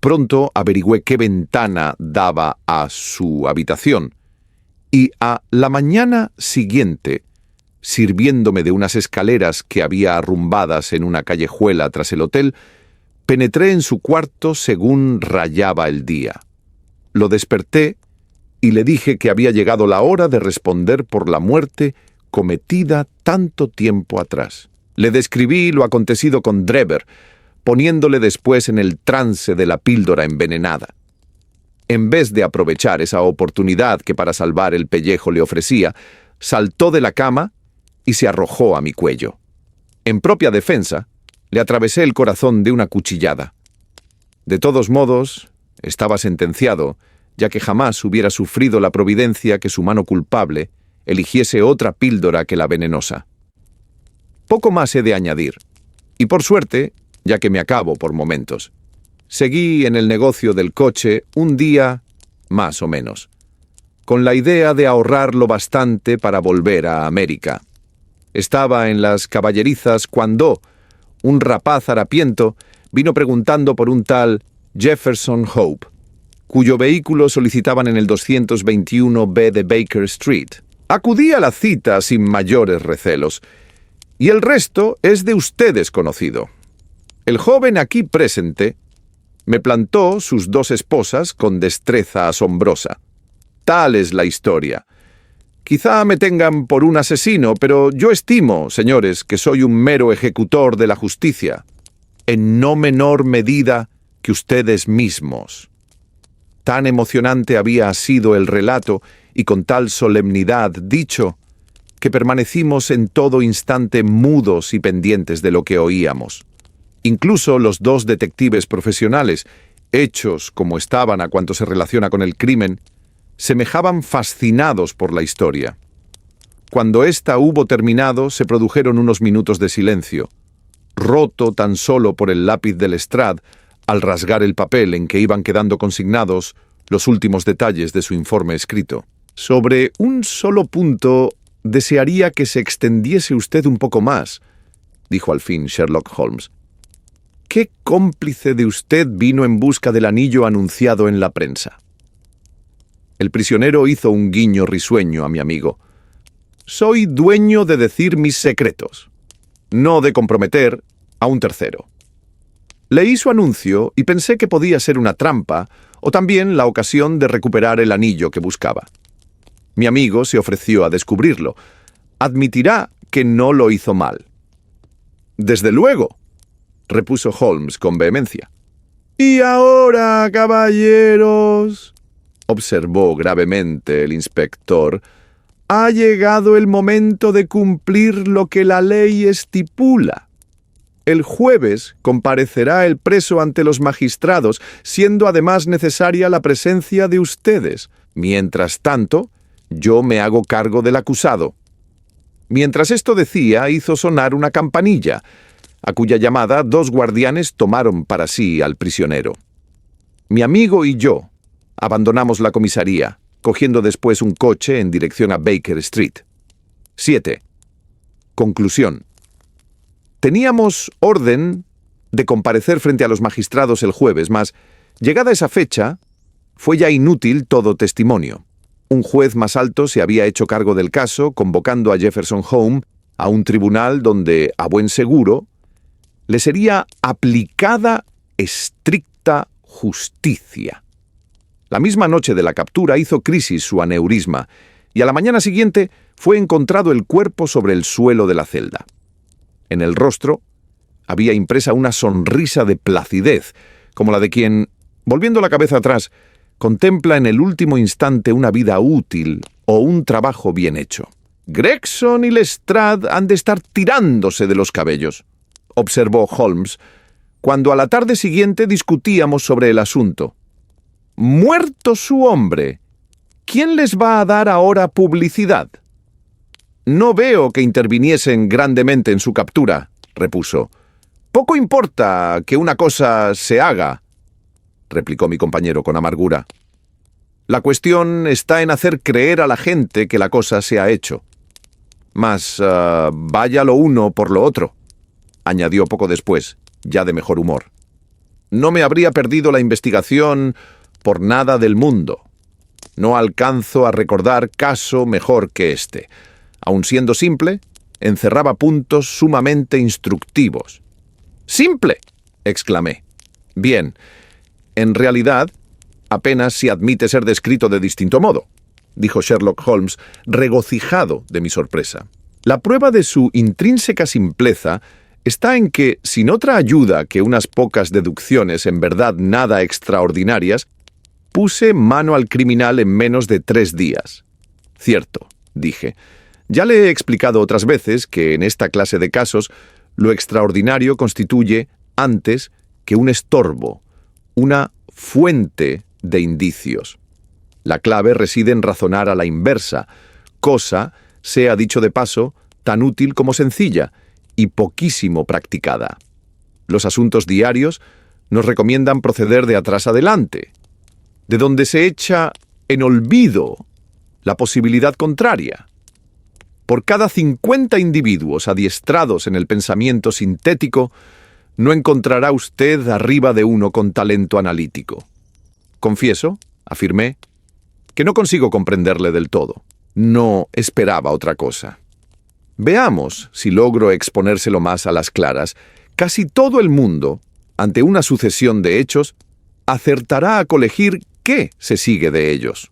Pronto averigüé qué ventana daba a su habitación, y a la mañana siguiente, sirviéndome de unas escaleras que había arrumbadas en una callejuela tras el hotel, penetré en su cuarto según rayaba el día. Lo desperté y le dije que había llegado la hora de responder por la muerte cometida tanto tiempo atrás. Le describí lo acontecido con Drever, poniéndole después en el trance de la píldora envenenada. En vez de aprovechar esa oportunidad que para salvar el pellejo le ofrecía, saltó de la cama y se arrojó a mi cuello. En propia defensa, le atravesé el corazón de una cuchillada. De todos modos, estaba sentenciado, ya que jamás hubiera sufrido la providencia que su mano culpable eligiese otra píldora que la venenosa. Poco más he de añadir, y por suerte, ya que me acabo por momentos. Seguí en el negocio del coche un día, más o menos, con la idea de ahorrarlo bastante para volver a América. Estaba en las caballerizas cuando un rapaz harapiento vino preguntando por un tal Jefferson Hope, cuyo vehículo solicitaban en el 221B de Baker Street. Acudí a la cita sin mayores recelos, y el resto es de ustedes conocido. El joven aquí presente me plantó sus dos esposas con destreza asombrosa. Tal es la historia. Quizá me tengan por un asesino, pero yo estimo, señores, que soy un mero ejecutor de la justicia, en no menor medida que ustedes mismos. Tan emocionante había sido el relato y con tal solemnidad dicho, que permanecimos en todo instante mudos y pendientes de lo que oíamos. Incluso los dos detectives profesionales, hechos como estaban a cuanto se relaciona con el crimen, semejaban fascinados por la historia. Cuando ésta hubo terminado, se produjeron unos minutos de silencio, roto tan solo por el lápiz de Lestrade al rasgar el papel en que iban quedando consignados los últimos detalles de su informe escrito. Sobre un solo punto desearía que se extendiese usted un poco más, dijo al fin Sherlock Holmes. ¿Qué cómplice de usted vino en busca del anillo anunciado en la prensa? El prisionero hizo un guiño risueño a mi amigo. Soy dueño de decir mis secretos, no de comprometer a un tercero. Leí su anuncio y pensé que podía ser una trampa o también la ocasión de recuperar el anillo que buscaba. Mi amigo se ofreció a descubrirlo. Admitirá que no lo hizo mal. Desde luego, repuso Holmes con vehemencia. Y ahora, caballeros, observó gravemente el inspector, ha llegado el momento de cumplir lo que la ley estipula. El jueves comparecerá el preso ante los magistrados, siendo además necesaria la presencia de ustedes. Mientras tanto, yo me hago cargo del acusado. Mientras esto decía, hizo sonar una campanilla, a cuya llamada 2 guardianes tomaron para sí al prisionero. Mi amigo y yo abandonamos la comisaría, cogiendo después un coche en dirección a Baker Street. 7. Conclusión. Teníamos orden de comparecer frente a los magistrados el jueves, mas, llegada esa fecha, fue ya inútil todo testimonio. Un juez más alto se había hecho cargo del caso, convocando a Jefferson Home a un tribunal donde, a buen seguro, le sería aplicada estricta justicia. La misma noche de la captura hizo crisis su aneurisma, y a la mañana siguiente fue encontrado el cuerpo sobre el suelo de la celda. En el rostro había impresa una sonrisa de placidez, como la de quien, volviendo la cabeza atrás, contempla en el último instante una vida útil o un trabajo bien hecho. «Gregson y Lestrade han de estar tirándose de los cabellos», observó Holmes, cuando a la tarde siguiente discutíamos sobre el asunto. «Muerto su hombre, ¿quién les va a dar ahora publicidad?» «No veo que interviniesen grandemente en su captura», repuso. «Poco importa que una cosa se haga», replicó mi compañero con amargura. «La cuestión está en hacer creer a la gente que la cosa se ha hecho. Mas vaya lo uno por lo otro», añadió poco después, ya de mejor humor. «No me habría perdido la investigación por nada del mundo. No alcanzo a recordar caso mejor que este. Aun siendo simple, encerraba puntos sumamente instructivos». «¡Simple!», exclamé. «Bien, en realidad, apenas si admite ser descrito de distinto modo», dijo Sherlock Holmes, regocijado de mi sorpresa. «La prueba de su intrínseca simpleza está en que, sin otra ayuda que unas pocas deducciones en verdad nada extraordinarias, puse mano al criminal en menos de 3 días. Cierto», dije. «Ya le he explicado otras veces que en esta clase de casos lo extraordinario constituye, antes que un estorbo, una fuente de indicios. La clave reside en razonar a la inversa, cosa, sea dicho de paso, tan útil como sencilla y poquísimo practicada. Los asuntos diarios nos recomiendan proceder de atrás adelante, de donde se echa en olvido la posibilidad contraria. Por cada 50 individuos adiestrados en el pensamiento sintético, no encontrará usted arriba de uno con talento analítico. Confieso», afirmé, «que no consigo comprenderle del todo. No esperaba otra cosa. Veamos si logro exponérselo más a las claras. Casi todo el mundo, ante una sucesión de hechos, acertará a colegir qué se sigue de ellos.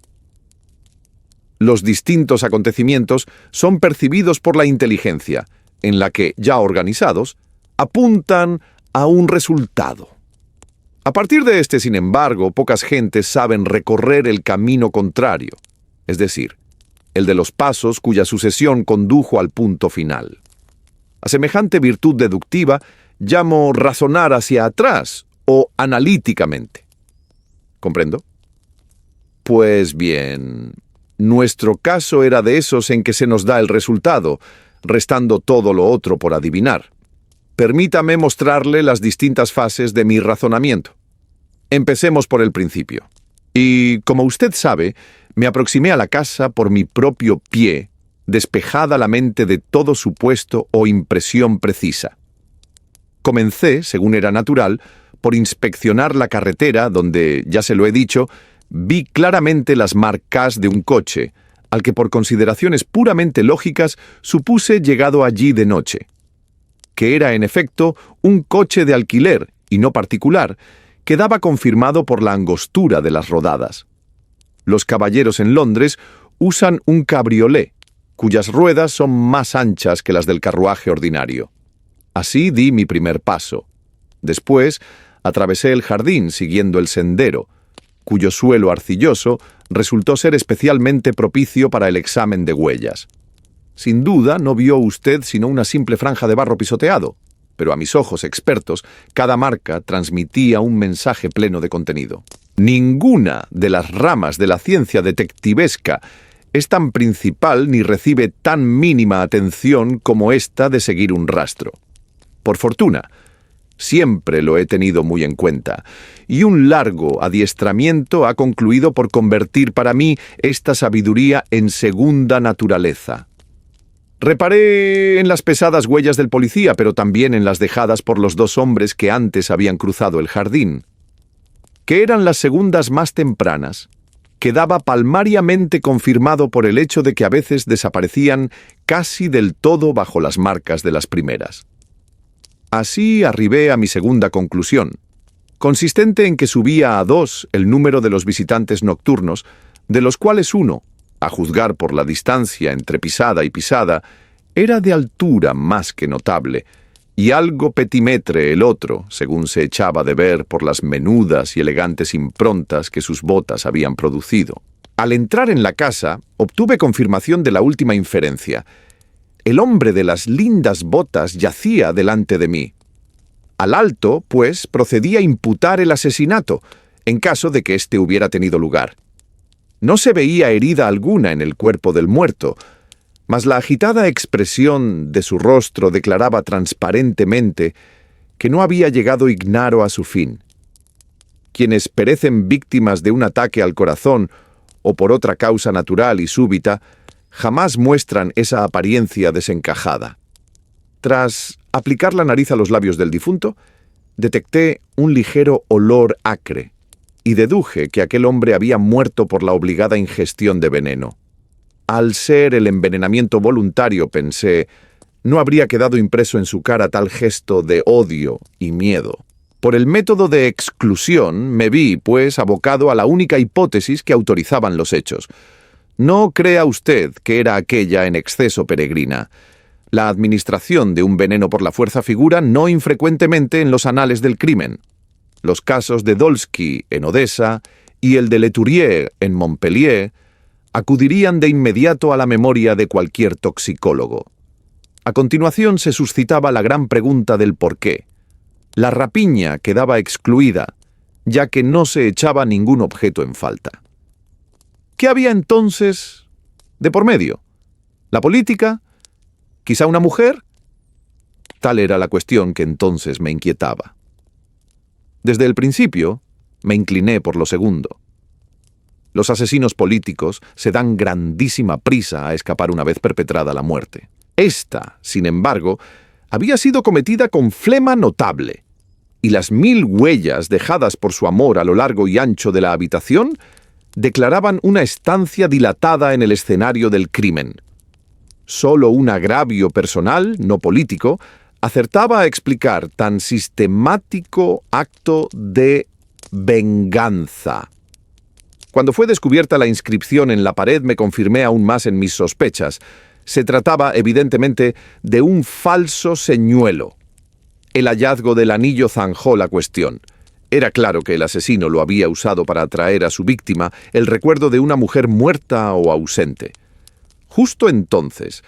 Los distintos acontecimientos son percibidos por la inteligencia, en la que, ya organizados, apuntan a un resultado. A partir de este, sin embargo, pocas gentes saben recorrer el camino contrario, es decir, el de los pasos cuya sucesión condujo al punto final. A semejante virtud deductiva llamo razonar hacia atrás o analíticamente. ¿Comprendo? Pues bien, nuestro caso era de esos en que se nos da el resultado, restando todo lo otro por adivinar. Permítame mostrarle las distintas fases de mi razonamiento. Empecemos por el principio. Y, como usted sabe, me aproximé a la casa por mi propio pie, despejada la mente de todo supuesto o impresión precisa. Comencé, según era natural, por inspeccionar la carretera donde, ya se lo he dicho, vi claramente las marcas de un coche, al que por consideraciones puramente lógicas supuse llegado allí de noche. Que era en efecto un coche de alquiler, y no particular, quedaba confirmado por la angostura de las rodadas. Los caballeros en Londres usan un cabriolé, cuyas ruedas son más anchas que las del carruaje ordinario. Así di mi primer paso. Después atravesé el jardín siguiendo el sendero, cuyo suelo arcilloso resultó ser especialmente propicio para el examen de huellas. Sin duda no vio usted sino una simple franja de barro pisoteado, pero a mis ojos expertos cada marca transmitía un mensaje pleno de contenido. Ninguna de las ramas de la ciencia detectivesca es tan principal ni recibe tan mínima atención como esta de seguir un rastro. Por fortuna, siempre lo he tenido muy en cuenta, y un largo adiestramiento ha concluido por convertir para mí esta sabiduría en segunda naturaleza. Reparé en las pesadas huellas del policía, pero también en las dejadas por los dos hombres que antes habían cruzado el jardín. Que eran las segundas más tempranas, quedaba palmariamente confirmado por el hecho de que a veces desaparecían casi del todo bajo las marcas de las primeras. Así arribé a mi segunda conclusión, consistente en que subía a 2 el número de los visitantes nocturnos, de los cuales uno, a juzgar por la distancia entre pisada y pisada, era de altura más que notable, y algo petimetre el otro, según se echaba de ver por las menudas y elegantes improntas que sus botas habían producido. Al entrar en la casa, obtuve confirmación de la última inferencia. El hombre de las lindas botas yacía delante de mí. Al alto, pues, procedí a imputar el asesinato, en caso de que éste hubiera tenido lugar. No se veía herida alguna en el cuerpo del muerto, mas la agitada expresión de su rostro declaraba transparentemente que no había llegado Ignaro a su fin. Quienes perecen víctimas de un ataque al corazón o por otra causa natural y súbita, jamás muestran esa apariencia desencajada. Tras aplicar la nariz a los labios del difunto, detecté un ligero olor acre y deduje que aquel hombre había muerto por la obligada ingestión de veneno. Al ser el envenenamiento voluntario, pensé, no habría quedado impreso en su cara tal gesto de odio y miedo. Por el método de exclusión me vi, pues, abocado a la única hipótesis que autorizaban los hechos. No crea usted que era aquella en exceso peregrina. La administración de un veneno por la fuerza figura no infrecuentemente en los anales del crimen. Los casos de Dolsky en Odessa y el de Leturier en Montpellier acudirían de inmediato a la memoria de cualquier toxicólogo. A continuación se suscitaba la gran pregunta del por qué. La rapiña quedaba excluida, ya que no se echaba ningún objeto en falta. ¿Qué había entonces de por medio? ¿La política? ¿Quizá una mujer? Tal era la cuestión que entonces me inquietaba. Desde el principio, me incliné por lo segundo. Los asesinos políticos se dan grandísima prisa a escapar una vez perpetrada la muerte. Esta, sin embargo, había sido cometida con flema notable, y las 1000 huellas dejadas por su amor a lo largo y ancho de la habitación declaraban una estancia dilatada en el escenario del crimen. Solo un agravio personal, no político, acertaba a explicar tan sistemático acto de venganza. Cuando fue descubierta la inscripción en la pared, me confirmé aún más en mis sospechas. Se trataba, evidentemente, de un falso señuelo. El hallazgo del anillo zanjó la cuestión. Era claro que el asesino lo había usado para atraer a su víctima el recuerdo de una mujer muerta o ausente. Justo entonces,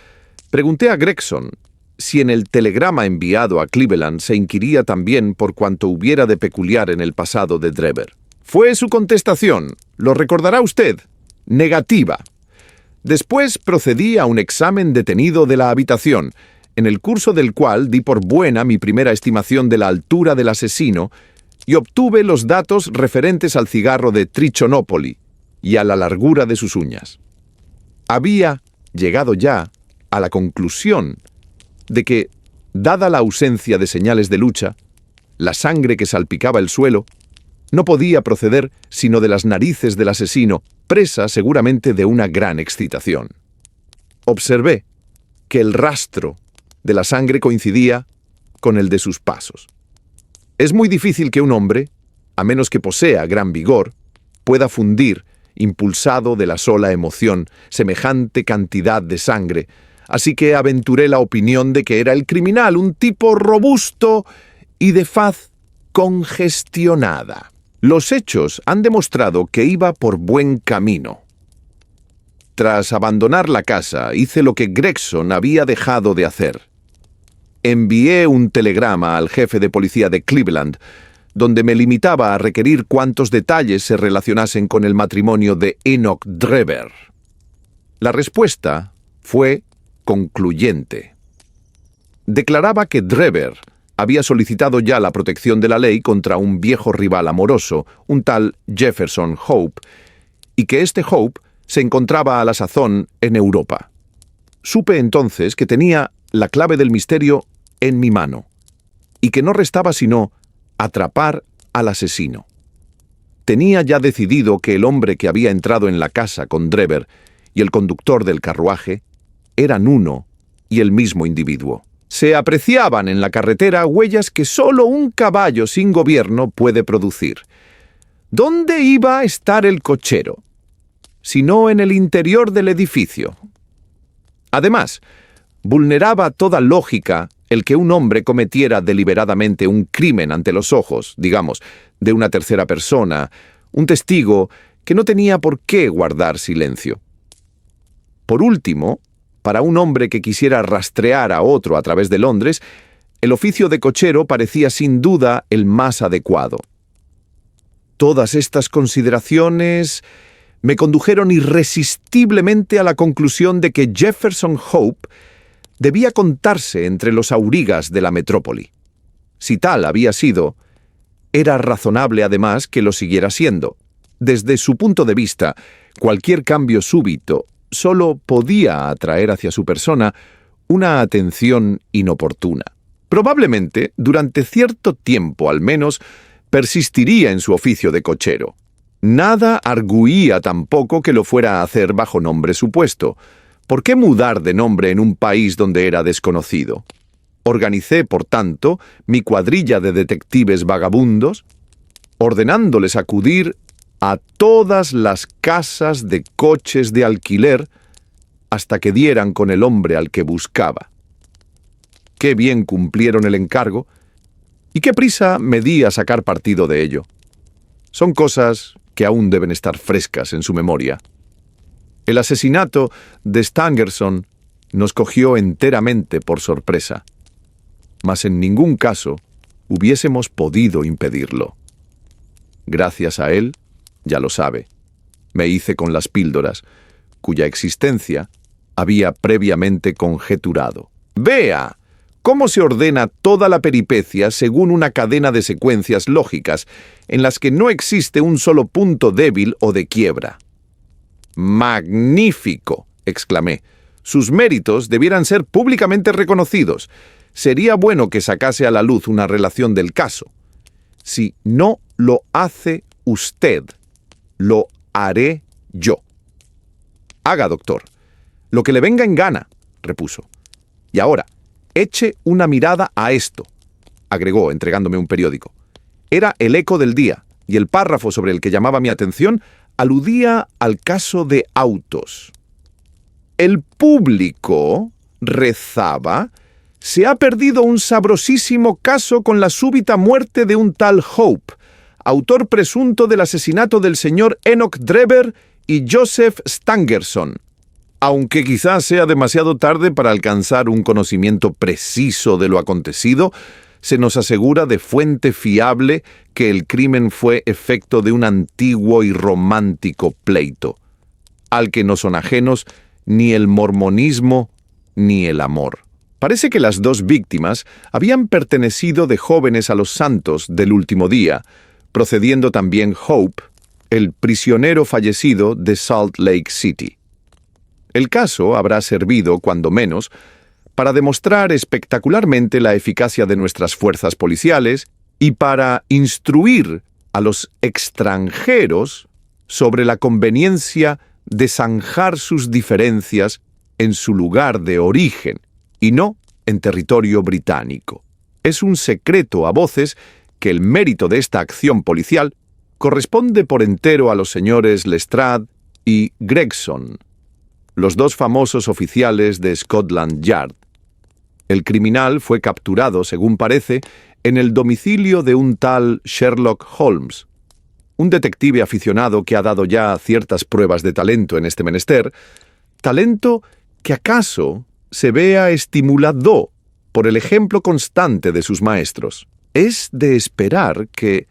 pregunté a Gregson si en el telegrama enviado a Cleveland se inquiría también por cuanto hubiera de peculiar en el pasado de Drever. Fue su contestación, lo recordará usted, negativa. Después procedí a un examen detenido de la habitación, en el curso del cual di por buena mi primera estimación de la altura del asesino y obtuve los datos referentes al cigarro de Trichonopoli y a la largura de sus uñas. Había llegado ya a la conclusión de que, dada la ausencia de señales de lucha, la sangre que salpicaba el suelo no podía proceder sino de las narices del asesino, presa seguramente de una gran excitación. Observé que el rastro de la sangre coincidía con el de sus pasos. Es muy difícil que un hombre, a menos que posea gran vigor, pueda fundir, impulsado de la sola emoción, semejante cantidad de sangre, así que aventuré la opinión de que era el criminal, un tipo robusto y de faz congestionada. Los hechos han demostrado que iba por buen camino. Tras abandonar la casa, hice lo que Gregson había dejado de hacer. Envié un telegrama al jefe de policía de Cleveland, donde me limitaba a requerir cuantos detalles se relacionasen con el matrimonio de Enoch Drever. La respuesta fue concluyente. Declaraba que Drever había solicitado ya la protección de la ley contra un viejo rival amoroso, un tal Jefferson Hope, y que este Hope se encontraba a la sazón en Europa. Supe entonces que tenía la clave del misterio en mi mano, y que no restaba sino atrapar al asesino. Tenía ya decidido que el hombre que había entrado en la casa con Drever y el conductor del carruaje eran uno y el mismo individuo. Se apreciaban en la carretera huellas que solo un caballo sin gobierno puede producir. ¿Dónde iba a estar el cochero? Si no en el interior del edificio. Además, vulneraba toda lógica el que un hombre cometiera deliberadamente un crimen ante los ojos, digamos, de una tercera persona, un testigo que no tenía por qué guardar silencio. Por último, para un hombre que quisiera rastrear a otro a través de Londres, el oficio de cochero parecía sin duda el más adecuado. Todas estas consideraciones me condujeron irresistiblemente a la conclusión de que Jefferson Hope debía contarse entre los aurigas de la metrópoli. Si tal había sido, era razonable además que lo siguiera siendo. Desde su punto de vista, cualquier cambio súbito solo podía atraer hacia su persona una atención inoportuna. Probablemente, durante cierto tiempo al menos, persistiría en su oficio de cochero. Nada arguía tampoco que lo fuera a hacer bajo nombre supuesto. ¿Por qué mudar de nombre en un país donde era desconocido? Organicé, por tanto, mi cuadrilla de detectives vagabundos, ordenándoles acudir a todas las casas de coches de alquiler hasta que dieran con el hombre al que buscaba. Qué bien cumplieron el encargo y qué prisa me di a sacar partido de ello. Son cosas que aún deben estar frescas en su memoria. El asesinato de Stangerson nos cogió enteramente por sorpresa, mas en ningún caso hubiésemos podido impedirlo. Gracias a él, ya lo sabe, me hice con las píldoras, cuya existencia había previamente conjeturado. Vea cómo se ordena toda la peripecia según una cadena de secuencias lógicas en las que no existe un solo punto débil o de quiebra. ¡Magnífico!, exclamé. Sus méritos debieran ser públicamente reconocidos. Sería bueno que sacase a la luz una relación del caso. Si no lo hace usted, lo haré yo. Haga, doctor, lo que le venga en gana, repuso. Y ahora, eche una mirada a esto, agregó, entregándome un periódico. Era el Eco del día, y el párrafo sobre el que llamaba mi atención aludía al caso de autos. El público, rezaba, se ha perdido un sabrosísimo caso con la súbita muerte de un tal Hope, autor presunto del asesinato del señor Enoch Drever y Joseph Stangerson. Aunque quizás sea demasiado tarde para alcanzar un conocimiento preciso de lo acontecido, se nos asegura de fuente fiable que el crimen fue efecto de un antiguo y romántico pleito, al que no son ajenos ni el mormonismo ni el amor. Parece que las dos víctimas habían pertenecido de jóvenes a los santos del último día, procediendo también Hope, el prisionero fallecido de Salt Lake City. El caso habrá servido, cuando menos, para demostrar espectacularmente la eficacia de nuestras fuerzas policiales y para instruir a los extranjeros sobre la conveniencia de zanjar sus diferencias en su lugar de origen y no en territorio británico. Es un secreto a voces que el mérito de esta acción policial corresponde por entero a los señores Lestrade y Gregson, los dos famosos oficiales de Scotland Yard. El criminal fue capturado, según parece, en el domicilio de un tal Sherlock Holmes, un detective aficionado que ha dado ya ciertas pruebas de talento en este menester, talento que acaso se vea estimulado por el ejemplo constante de sus maestros. Es de esperar que,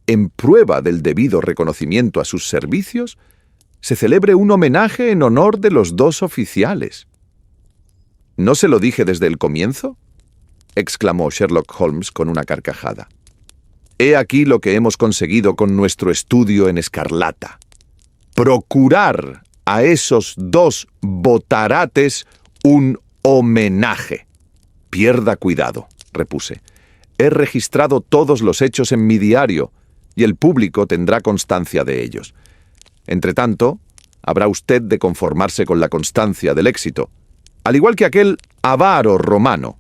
en prueba del debido reconocimiento a sus servicios, se celebre un homenaje en honor de los dos oficiales. ¿No se lo dije desde el comienzo?, exclamó Sherlock Holmes con una carcajada. He aquí lo que hemos conseguido con nuestro estudio en escarlata. Procurar a esos dos botarates un homenaje. Pierda cuidado, repuse. He registrado todos los hechos en mi diario y el público tendrá constancia de ellos. Entretanto, habrá usted de conformarse con la constancia del éxito, al igual que aquel avaro romano.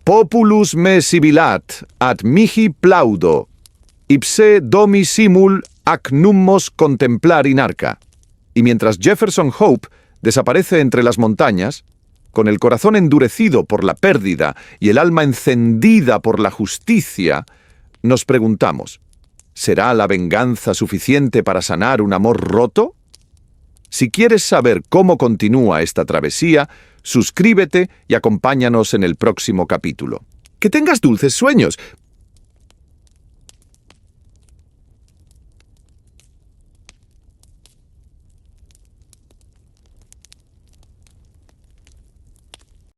Populus me sibilat, ad mihi plaudo, ipse domi simul ac nummos contemplar in arca. Y mientras Jefferson Hope desaparece entre las montañas, con el corazón endurecido por la pérdida y el alma encendida por la justicia, nos preguntamos, ¿será la venganza suficiente para sanar un amor roto? Si quieres saber cómo continúa esta travesía, suscríbete y acompáñanos en el próximo capítulo. ¡Que tengas dulces sueños!